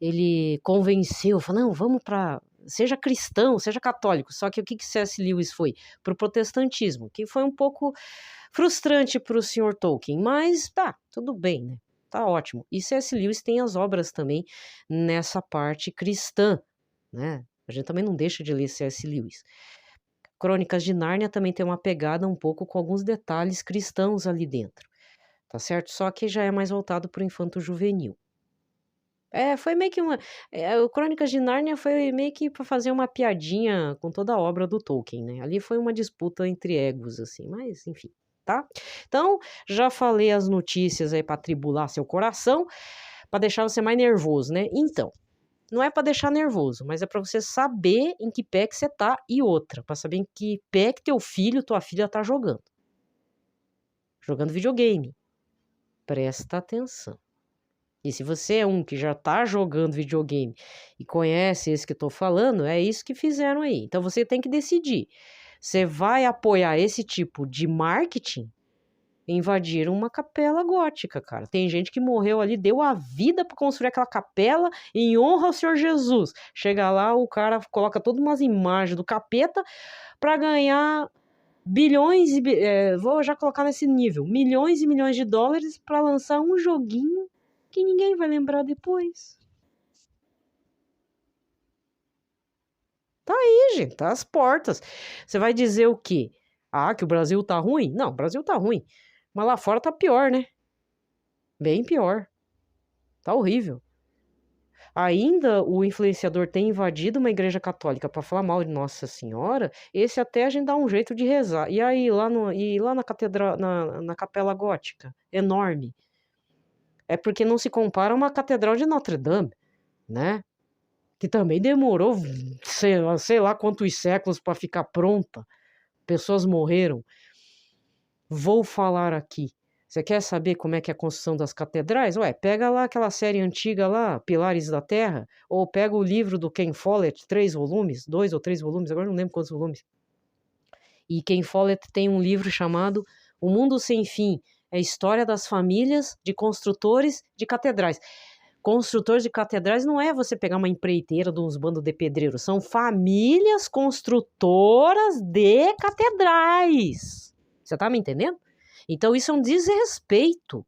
Ele convenceu, falou, não, vamos para... Seja cristão, seja católico. Só que o que C.S. Lewis foi? Para o protestantismo, que foi um pouco frustrante para o Sr. Tolkien. Mas tá, tudo bem, né? Tá ótimo. E C.S. Lewis tem as obras também nessa parte cristã, né? A gente também não deixa de ler C.S. Lewis. Crônicas de Nárnia também tem uma pegada um pouco com alguns detalhes cristãos ali dentro, tá certo? Só que já é mais voltado para o infanto-juvenil. Foi meio que o Crônicas de Nárnia foi meio que para fazer uma piadinha com toda a obra do Tolkien, né? Ali foi uma disputa entre egos, assim, mas enfim, tá? Então, já falei as notícias aí para tribular seu coração, para deixar você mais nervoso, né? Então, não é para deixar nervoso, mas é para você saber em que pé que você tá e outra, para saber em que pé que teu filho, tua filha tá jogando. Jogando videogame. Presta atenção. E se você é um que já tá jogando videogame e conhece esse que eu tô falando, é isso que fizeram aí. Então você tem que decidir. Você vai apoiar esse tipo de marketing Invadiram uma capela gótica, cara. Tem gente que morreu ali, deu a vida para construir aquela capela em honra ao Senhor Jesus. Chega lá, o cara coloca todas umas imagens do capeta para ganhar bilhões e vou já colocar nesse nível, milhões e milhões de dólares para lançar um joguinho que ninguém vai lembrar depois. Tá aí, gente, tá às portas. Você vai dizer o quê? Ah, que o Brasil tá ruim? Não, o Brasil tá ruim. Mas lá fora tá pior, né? Bem pior. Tá horrível. Ainda o influenciador tem invadido uma igreja católica para falar mal de Nossa Senhora, esse até a gente dá um jeito de rezar. E aí, lá na catedral, na Capela Gótica, enorme. É porque não se compara a uma catedral de Notre Dame, né? Que também demorou, sei lá quantos séculos para ficar pronta. Pessoas morreram. Vou falar aqui. Você quer saber como é que é a construção das catedrais? Ué, pega lá aquela série antiga lá, Pilares da Terra, ou pega o livro do Ken Follett, 3 volumes, 2 ou 3 volumes, agora não lembro quantos volumes. E Ken Follett tem um livro chamado O Mundo Sem Fim, é a história das famílias de construtores de catedrais. Construtores de catedrais não é você pegar uma empreiteira de uns bandos de pedreiros, são famílias construtoras de catedrais. Você tá me entendendo? Então isso é um desrespeito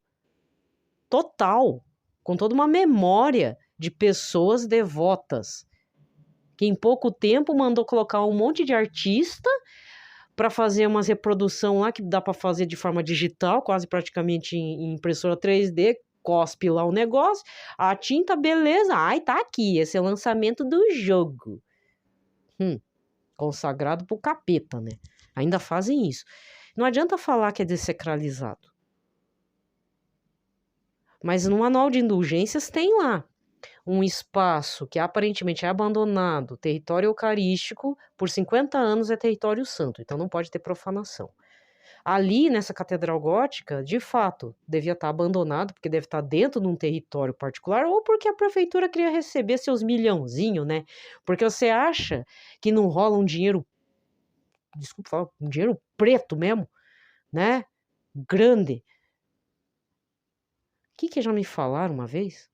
total, com toda uma memória de pessoas devotas, que em pouco tempo mandou colocar um monte de artista para fazer umas reprodução lá que dá para fazer de forma digital, quase praticamente em impressora 3D, cospe lá o negócio, a tinta, beleza, ai, tá aqui, esse é o lançamento do jogo. Consagrado pro capeta, né? Ainda fazem isso. Não adianta falar que é desacralizado. Mas no manual de indulgências tem lá um espaço que aparentemente é abandonado, território eucarístico, por 50 anos é território santo, então não pode ter profanação. Ali, nessa catedral gótica, de fato, devia estar abandonado, porque deve estar dentro de um território particular, ou porque a prefeitura queria receber seus milhãozinhos, né? Porque você acha que não rola um dinheiro, desculpa falar, um dinheiro preto mesmo, né? Grande. O que já me falaram uma vez?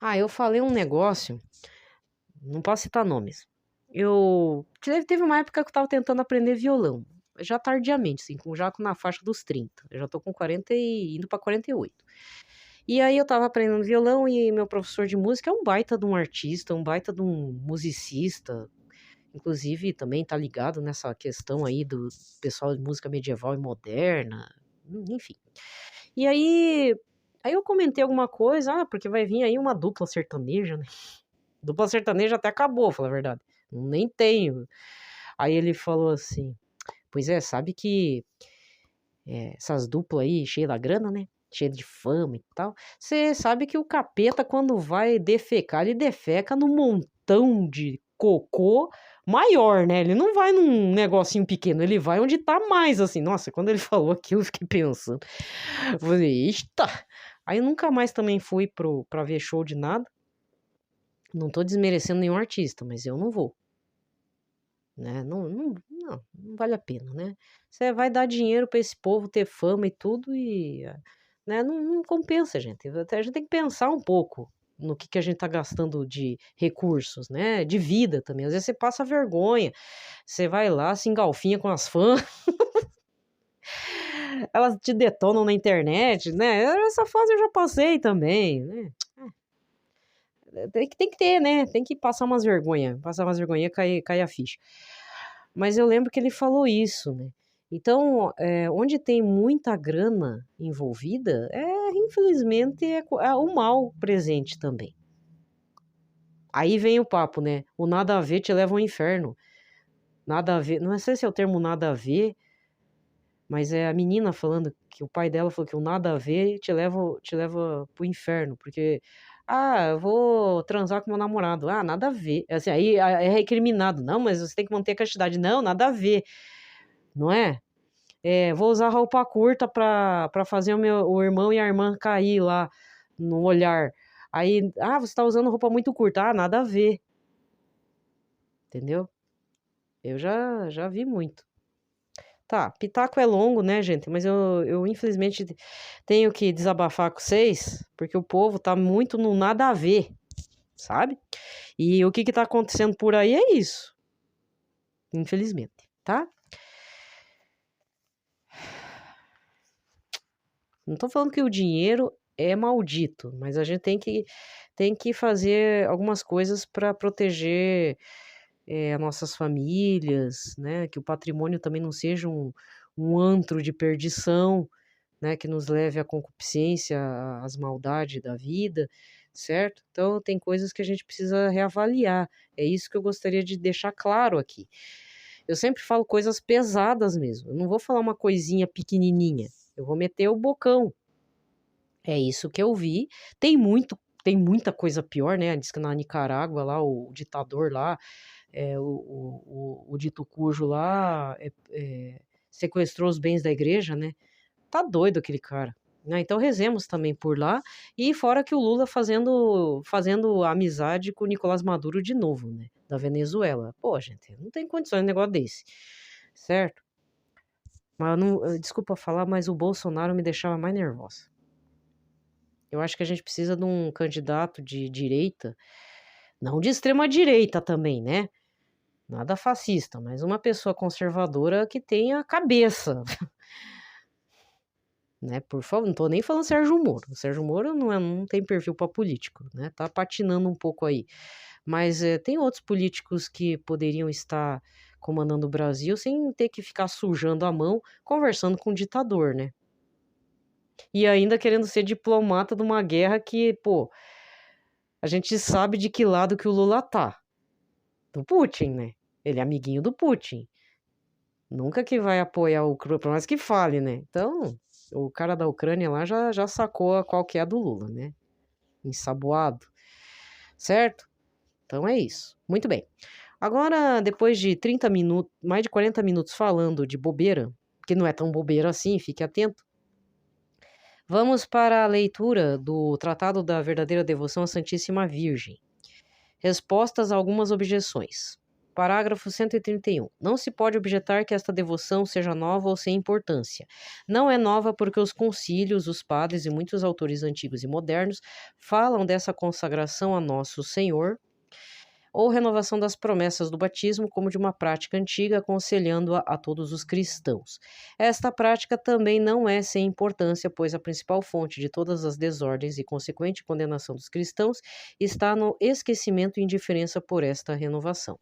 Ah, eu falei um negócio, não posso citar nomes. Teve uma época que eu tava tentando aprender violão, já tardiamente, assim, já na faixa dos 30. Eu já tô com 40 e indo pra 48. E aí eu tava aprendendo violão e meu professor de música é um baita de um artista, um baita de um musicista. Inclusive também tá ligado nessa questão aí do pessoal de música medieval e moderna, enfim. E aí eu comentei alguma coisa, porque vai vir aí uma dupla sertaneja, né? Dupla sertaneja até acabou, falar a verdade. Nem tenho. Aí ele falou assim, pois é, sabe que essas duplas aí, cheias da grana, né? Cheia de fama e tal. Você sabe que o capeta, quando vai defecar, ele defeca num montão de cocô maior, né? Ele não vai num negocinho pequeno, ele vai onde tá mais, assim. Nossa, quando ele falou aquilo, eu fiquei pensando. Eu falei, eita! Aí eu nunca mais também fui pra ver show de nada. Não tô desmerecendo nenhum artista, mas eu não vou. Né? Não vale a pena, né? Você vai dar dinheiro para esse povo ter fama e tudo e né? Não compensa, gente. A gente tem que pensar um pouco no que a gente tá gastando de recursos, né? De vida também. Às vezes você passa vergonha, você vai lá, se engalfinha com as fãs, elas te detonam na internet, né? Essa fase eu já passei também, né? Tem que ter, né? Tem que passar umas vergonhas, cai a ficha. Mas eu lembro que ele falou isso, né? Então, onde tem muita grana envolvida, infelizmente, é o mal presente também. Aí vem o papo, né? O nada a ver te leva ao inferno. Nada a ver, não sei se é o termo nada a ver, mas é a menina falando que o pai dela falou que o nada a ver te leva pro inferno, porque eu vou transar com meu namorado. Ah, nada a ver. Assim, aí é recriminado. Não, mas você tem que manter a castidade. Não, nada a ver. Não é? Vou usar roupa curta pra fazer o irmão e a irmã cair lá no olhar. Aí, você tá usando roupa muito curta. Ah, nada a ver. Entendeu? Eu já vi muito. Tá, pitaco é longo, né, gente? Mas eu infelizmente tenho que desabafar com vocês, porque o povo tá muito no nada a ver, sabe? E o que tá acontecendo por aí é isso, infelizmente, tá? Não tô falando que o dinheiro é maldito, mas a gente tem que fazer algumas coisas para proteger as nossas famílias, né? Que o patrimônio também não seja um antro de perdição, né? Que nos leve à concupiscência, às maldades da vida, certo? Então, tem coisas que a gente precisa reavaliar. É isso que eu gostaria de deixar claro aqui. Eu sempre falo coisas pesadas mesmo. Eu não vou falar uma coisinha pequenininha. Eu vou meter o bocão. É isso que eu vi. Tem muita coisa pior, né? Diz que na Nicarágua lá, o ditador lá, o dito cujo lá sequestrou os bens da igreja, né? Tá doido aquele cara. Né? Então rezemos também por lá. E fora que o Lula fazendo amizade com o Nicolás Maduro de novo, né? Da Venezuela. Pô, gente, não tem condições de um negócio desse. Certo? Mas desculpa falar, mas o Bolsonaro me deixava mais nervosa. Eu acho que a gente precisa de um candidato de direita, não de extrema direita também, né? Nada fascista, mas uma pessoa conservadora que tenha cabeça, né? Por favor, não tô nem falando Sérgio Moro. O Sérgio Moro não tem perfil para político, né? Tá patinando um pouco aí. Mas tem outros políticos que poderiam estar comandando o Brasil sem ter que ficar sujando a mão conversando com o ditador, né? E ainda querendo ser diplomata de uma guerra que, pô, a gente sabe de que lado que o Lula tá. Do Putin, né? Ele é amiguinho do Putin. Nunca que vai apoiar o Ucrânia, por mais que fale, né? Então, o cara da Ucrânia lá já sacou qual que é a do Lula, né? Ensaboado. Certo? Então é isso. Muito bem. Agora, depois de 30 minutos, mais de 40 minutos falando de bobeira, que não é tão bobeira assim, fique atento. Vamos para a leitura do Tratado da Verdadeira Devoção à Santíssima Virgem. Respostas a algumas objeções. Parágrafo 131. Não se pode objetar que esta devoção seja nova ou sem importância. Não é nova porque os concílios, os padres e muitos autores antigos e modernos falam dessa consagração a Nosso Senhor ou renovação das promessas do batismo como de uma prática antiga, aconselhando-a a todos os cristãos. Esta prática também não é sem importância, pois a principal fonte de todas as desordens e consequente condenação dos cristãos está no esquecimento e indiferença por esta renovação.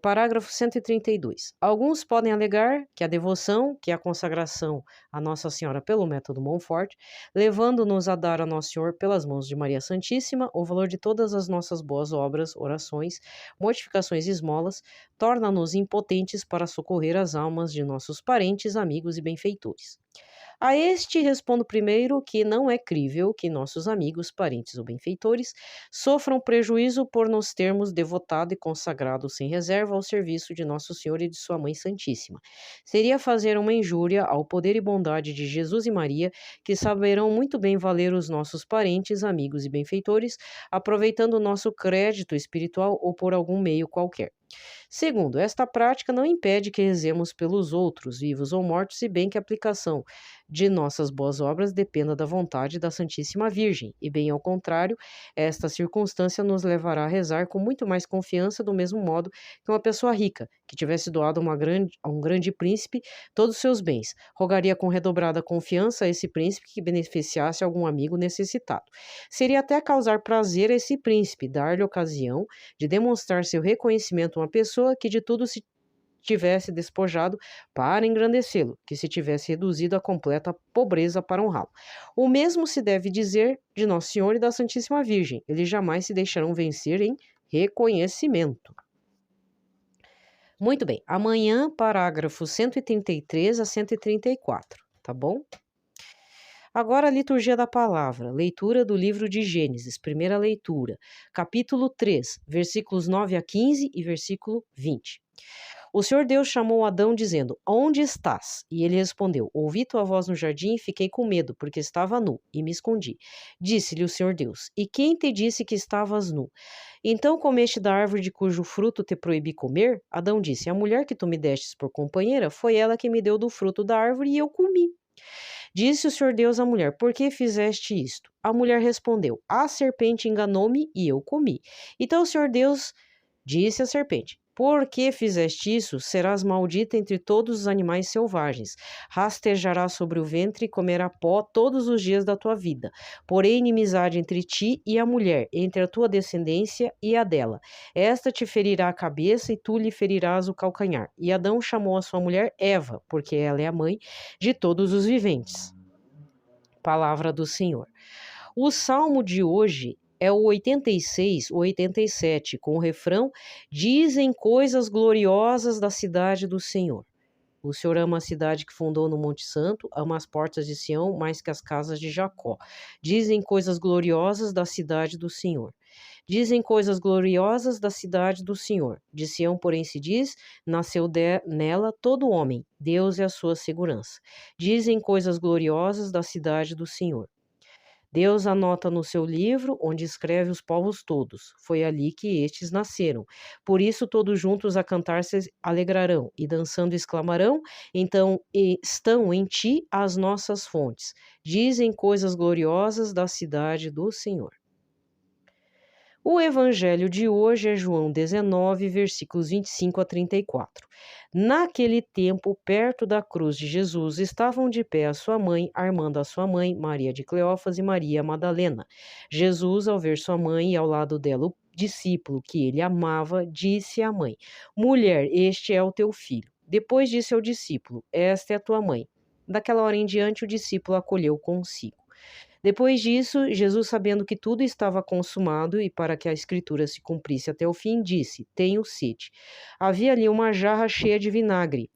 Parágrafo 132. Alguns podem alegar que a devoção, que é a consagração a Nossa Senhora pelo método Montfort, levando-nos a dar a Nosso Senhor pelas mãos de Maria Santíssima o valor de todas as nossas boas obras, orações, mortificações e esmolas, torna-nos impotentes para socorrer as almas de nossos parentes, amigos e benfeitores. A este respondo primeiro que não é crível que nossos amigos, parentes ou benfeitores sofram prejuízo por nos termos devotado e consagrado sem reserva ao serviço de Nosso Senhor e de Sua Mãe Santíssima. Seria fazer uma injúria ao poder e bondade de Jesus e Maria, que saberão muito bem valer os nossos parentes, amigos e benfeitores, aproveitando o nosso crédito espiritual ou por algum meio qualquer. Segundo, esta prática não impede que rezemos pelos outros, vivos ou mortos, se bem que a aplicação de nossas boas obras dependa da vontade da Santíssima Virgem, e bem ao contrário, esta circunstância nos levará a rezar com muito mais confiança, do mesmo modo que uma pessoa rica, que tivesse doado a um grande príncipe todos os seus bens, rogaria com redobrada confiança a esse príncipe que beneficiasse algum amigo necessitado. Seria até causar prazer a esse príncipe, dar-lhe ocasião de demonstrar seu reconhecimento a uma pessoa que de tudo se tivesse despojado para engrandecê-lo, que se tivesse reduzido à completa pobreza para honrá-lo. O mesmo se deve dizer de Nosso Senhor e da Santíssima Virgem. Eles jamais se deixarão vencer em reconhecimento. Muito bem. Amanhã, parágrafos 133 a 134, tá bom? Agora a liturgia da palavra, leitura do livro de Gênesis, primeira leitura, capítulo 3, versículos 9 a 15 e versículo 20. O Senhor Deus chamou Adão, dizendo: Onde estás? E ele respondeu: Ouvi tua voz no jardim e fiquei com medo, porque estava nu, e me escondi. Disse-lhe o Senhor Deus: E quem te disse que estavas nu? Então comeste da árvore de cujo fruto te proibi comer? Adão disse: A mulher que tu me destes por companheira, foi ela que me deu do fruto da árvore e eu comi. Disse o Senhor Deus à mulher: Por que fizeste isto? A mulher respondeu: A serpente enganou-me e eu comi. Então o Senhor Deus disse à serpente: Por que fizeste isso? Serás maldita entre todos os animais selvagens. Rastejarás sobre o ventre e comerá pó todos os dias da tua vida. Porém, inimizade entre ti e a mulher, entre a tua descendência e a dela. Esta te ferirá a cabeça e tu lhe ferirás o calcanhar. E Adão chamou a sua mulher Eva, porque ela é a mãe de todos os viventes. Palavra do Senhor. O salmo de hoje é o 86, o 87, com o refrão: Dizem coisas gloriosas da cidade do Senhor. O Senhor ama a cidade que fundou no Monte Santo, ama as portas de Sião mais que as casas de Jacó. Dizem coisas gloriosas da cidade do Senhor. Dizem coisas gloriosas da cidade do Senhor. De Sião, porém, se diz: nasceu nela todo homem. Deus é a sua segurança. Dizem coisas gloriosas da cidade do Senhor. Deus anota no seu livro, onde escreve os povos todos. Foi ali que estes nasceram. Por isso todos juntos a cantar se alegrarão, e dançando exclamarão: então estão em ti as nossas fontes. Dizem coisas gloriosas da cidade do Senhor. O evangelho de hoje é João 19, versículos 25 a 34. Naquele tempo, perto da cruz de Jesus, estavam de pé a sua mãe, Armando a sua mãe, Maria de Cleófas e Maria Madalena. Jesus, ao ver sua mãe e ao lado dela o discípulo que ele amava, disse à mãe: Mulher, este é o teu filho. Depois disse ao discípulo: Esta é a tua mãe. Daquela hora em diante, o discípulo acolheu consigo. Depois disso, Jesus, sabendo que tudo estava consumado e para que a escritura se cumprisse até o fim, disse: Tenho sede. Havia ali uma jarra cheia de vinagre.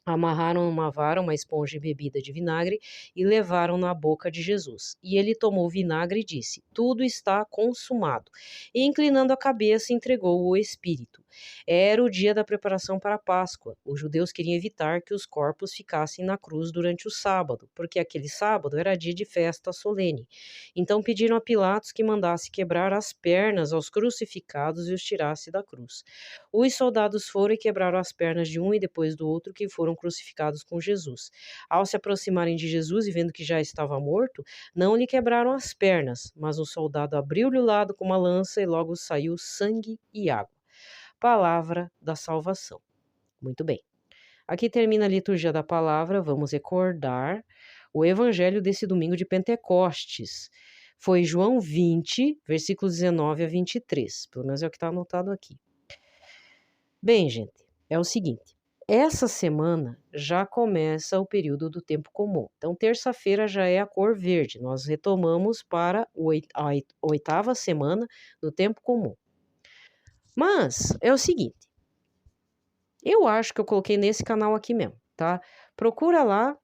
Amarraram numa vara uma esponja embebida de vinagre e levaram na boca de Jesus. E ele tomou o vinagre e disse: Tudo está consumado. E inclinando a cabeça, entregou o Espírito. Era o dia da preparação para a Páscoa. Os judeus queriam evitar que os corpos ficassem na cruz durante o sábado, porque aquele sábado era dia de festa solene. Então pediram a Pilatos que mandasse quebrar as pernas aos crucificados e os tirasse da cruz. Os soldados foram e quebraram as pernas de um e depois do outro que foram crucificados com Jesus. Ao se aproximarem de Jesus e vendo que já estava morto, não lhe quebraram as pernas, mas o soldado abriu-lhe o lado com uma lança e logo saiu sangue e água. Palavra da salvação. Muito bem. Aqui termina a liturgia da palavra. Vamos recordar o evangelho desse domingo de Pentecostes. Foi João 20, versículos 19 a 23. Pelo menos é o que está anotado aqui. Bem, gente, é o seguinte. Essa semana já começa o período do tempo comum. Então, terça-feira já é a cor verde. Nós retomamos para a oitava semana do tempo comum. Mas é o seguinte. Eu acho que eu coloquei nesse canal aqui mesmo, tá? Procura lá.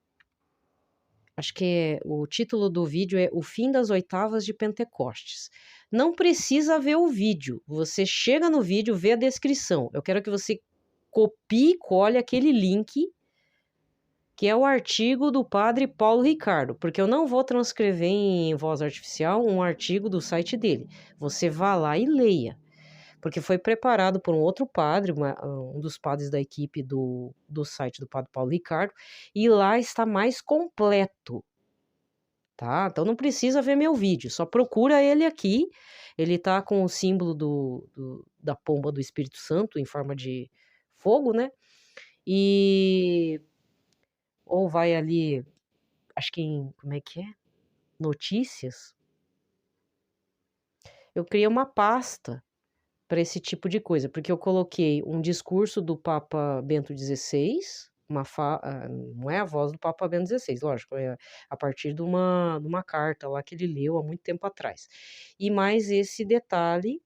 Acho que o título do vídeo é O Fim das Oitavas de Pentecostes. Não precisa ver o vídeo. Você chega no vídeo, vê a descrição. Eu quero que você copie e cole aquele link, que é o artigo do padre Paulo Ricardo, porque eu não vou transcrever em voz artificial um artigo do site dele. Você vá lá e leia, porque foi preparado por um outro padre, um dos padres da equipe do site do padre Paulo Ricardo, e lá está mais completo, tá? Então não precisa ver meu vídeo, só procura ele aqui. Ele tá com o símbolo da pomba do Espírito Santo em forma de fogo, né? Ou vai ali, acho que como é que é? Notícias. Eu criei uma pasta para esse tipo de coisa, porque eu coloquei um discurso do Papa Bento XVI, não é a voz do Papa Bento XVI, lógico, é a partir de uma carta lá que ele leu há muito tempo atrás. E mais esse detalhe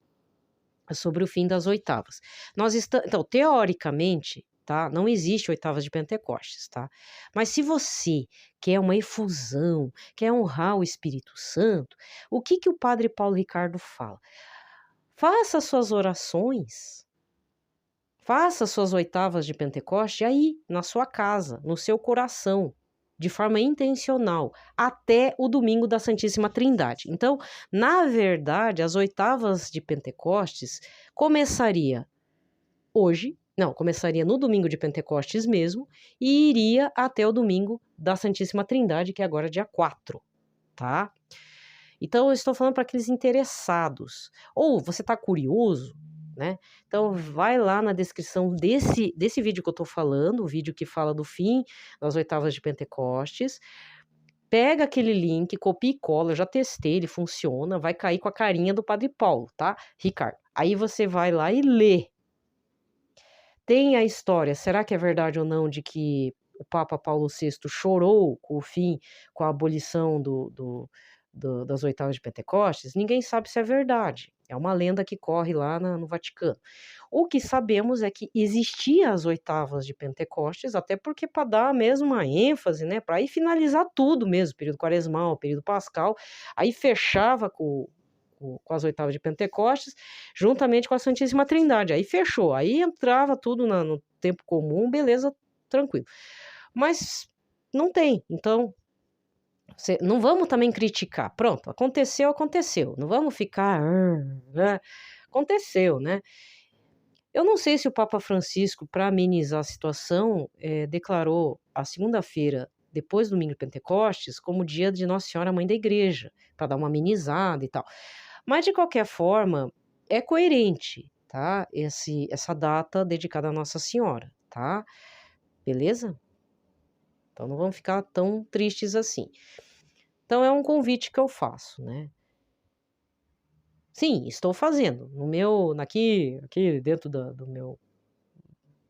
sobre o fim das oitavas. Então, teoricamente, tá? Não existe oitavas de Pentecostes, tá? Mas se você quer uma efusão, quer honrar o Espírito Santo, o que o padre Paulo Ricardo fala? Faça suas orações, Faça suas oitavas de Pentecoste aí, na sua casa, no seu coração, de forma intencional, até o domingo da Santíssima Trindade. Então, na verdade, as oitavas de Pentecostes começaria começaria no domingo de Pentecostes mesmo e iria até o domingo da Santíssima Trindade, que é agora dia 4, tá? Então, eu estou falando para aqueles interessados. Ou você está curioso, né? Então, vai lá na descrição desse vídeo que eu estou falando, o vídeo que fala do fim das oitavas de Pentecostes. Pega aquele link, copia e cola, eu já testei, ele funciona, vai cair com a carinha do Padre Paulo, tá, Ricardo? Aí você vai lá e lê. Tem a história, será que é verdade ou não, de que o Papa Paulo VI chorou com o fim, com a abolição das oitavas de Pentecostes? Ninguém sabe se é verdade. É uma lenda que corre lá no Vaticano. O que sabemos é que existiam as oitavas de Pentecostes, até porque para dar mesmo uma ênfase, né? Para aí finalizar tudo mesmo, período quaresmal, período pascal, aí fechava com as oitavas de Pentecostes, juntamente com a Santíssima Trindade. Aí fechou, aí entrava tudo no tempo comum, beleza, tranquilo. Mas não tem, então não vamos também criticar. Pronto, aconteceu, aconteceu. Não vamos ficar... aconteceu, né? Eu não sei se o Papa Francisco, para amenizar a situação, declarou a segunda-feira, depois do domingo de Pentecostes, como dia de Nossa Senhora Mãe da Igreja, para dar uma amenizada e tal. Mas, de qualquer forma, é coerente, tá? Essa data dedicada a Nossa Senhora, tá? Beleza? Então, não vamos ficar tão tristes assim. Então, é um convite que eu faço, né? Sim, estou fazendo. Aqui dentro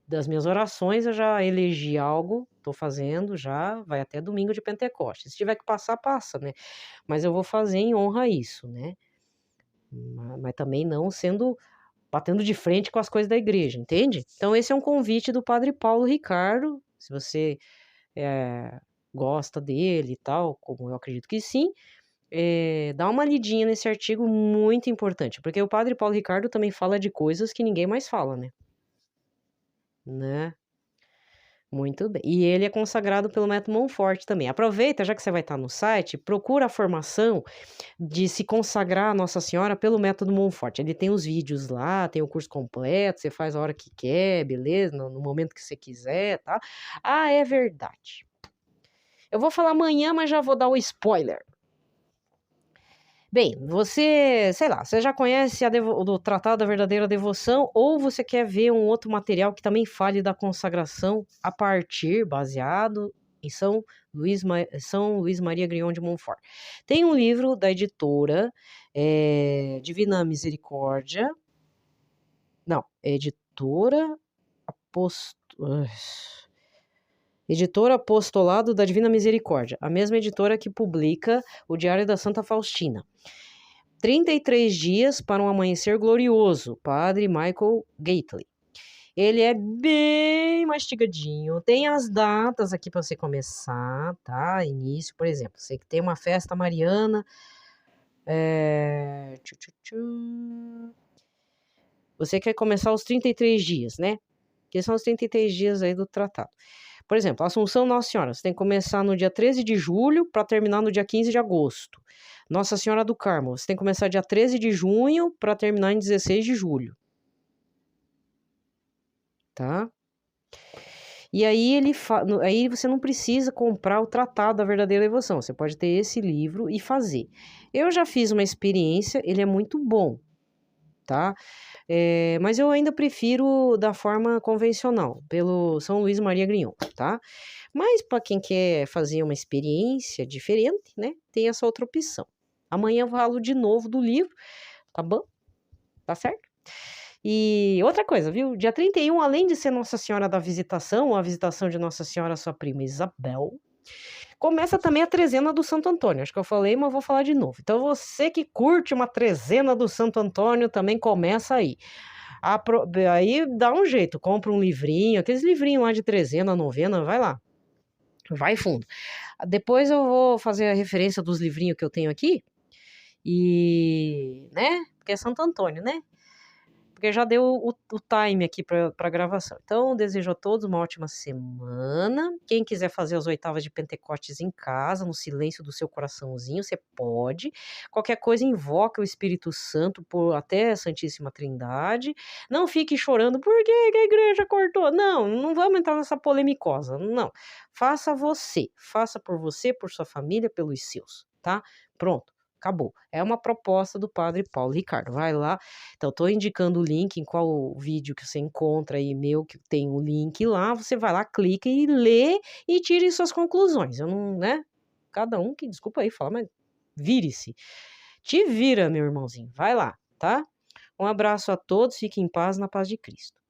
das minhas orações, eu já elegi algo, estou fazendo já, vai até domingo de Pentecostes. Se tiver que passar, passa, né? Mas eu vou fazer em honra a isso, né? Mas também não batendo de frente com as coisas da igreja, entende? Então, esse é um convite do Padre Paulo Ricardo, se você gosta dele e tal, como eu acredito que sim, dá uma lidinha nesse artigo muito importante, porque o Padre Paulo Ricardo também fala de coisas que ninguém mais fala, né? Muito bem. E ele é consagrado pelo método Monfort também. Aproveita, já que você vai estar no site, procura a formação de se consagrar a Nossa Senhora pelo método Monfort. Ele tem os vídeos lá, tem o curso completo, você faz a hora que quer, beleza? No momento que você quiser, tá? Ah, é verdade. Eu vou falar amanhã, mas já vou dar o spoiler. Bem, você já conhece do Tratado da Verdadeira Devoção, ou você quer ver um outro material que também fale da consagração baseado em São Luís Maria Grignon de Montfort. Tem um livro da editora Divina Misericórdia. Não, Editora Apostolado da Divina Misericórdia, a mesma editora que publica o Diário da Santa Faustina. 33 dias para um amanhecer glorioso, Padre Michael Gately. Ele é bem mastigadinho, tem as datas aqui para você começar, tá? Início, por exemplo, você que tem uma festa mariana, você quer começar os 33 dias, né? Que são os 33 dias aí do tratado. Por exemplo, Assunção Nossa Senhora, você tem que começar no dia 13 de julho para terminar no dia 15 de agosto. Nossa Senhora do Carmo, você tem que começar dia 13 de junho para terminar em 16 de julho. Tá? E aí aí você não precisa comprar o Tratado da Verdadeira Devoção, você pode ter esse livro e fazer. Eu já fiz uma experiência, ele é muito bom, tá? Mas eu ainda prefiro da forma convencional, pelo São Luís Maria Grignon, tá? Mas para quem quer fazer uma experiência diferente, né, tem essa outra opção. Amanhã eu falo de novo do livro, tá bom? Tá certo? E outra coisa, viu? Dia 31, além de ser Nossa Senhora da Visitação, a visitação de Nossa Senhora, sua prima Isabel, começa também a trezena do Santo Antônio. Acho que eu falei, mas vou falar de novo. Então, você que curte uma trezena do Santo Antônio, também começa aí. Aí dá um jeito, compra um livrinho, aqueles livrinhos lá de trezena, novena, vai lá. Vai fundo. Depois eu vou fazer a referência dos livrinhos que eu tenho aqui. E, né? Porque é Santo Antônio, né? porque já deu o time aqui para gravação. Então, desejo a todos uma ótima semana. Quem quiser fazer as oitavas de Pentecostes em casa, no silêncio do seu coraçãozinho, você pode. Qualquer coisa, invoca o Espírito Santo por até a Santíssima Trindade. Não fique chorando, por que que a igreja cortou? Não, não vamos entrar nessa polemicosa, não. Faça você, faça por você, por sua família, pelos seus, tá? Pronto. Acabou. É uma proposta do Padre Paulo Ricardo. Vai lá. Então, estou indicando o link em qual vídeo que você encontra aí meu, que tem o link lá. Você vai lá, clica e lê e tire suas conclusões. Eu não, né? Cada um que, desculpa aí falar, mas vire-se. Te vira, meu irmãozinho. Vai lá, tá? Um abraço a todos. Fiquem em paz, na paz de Cristo.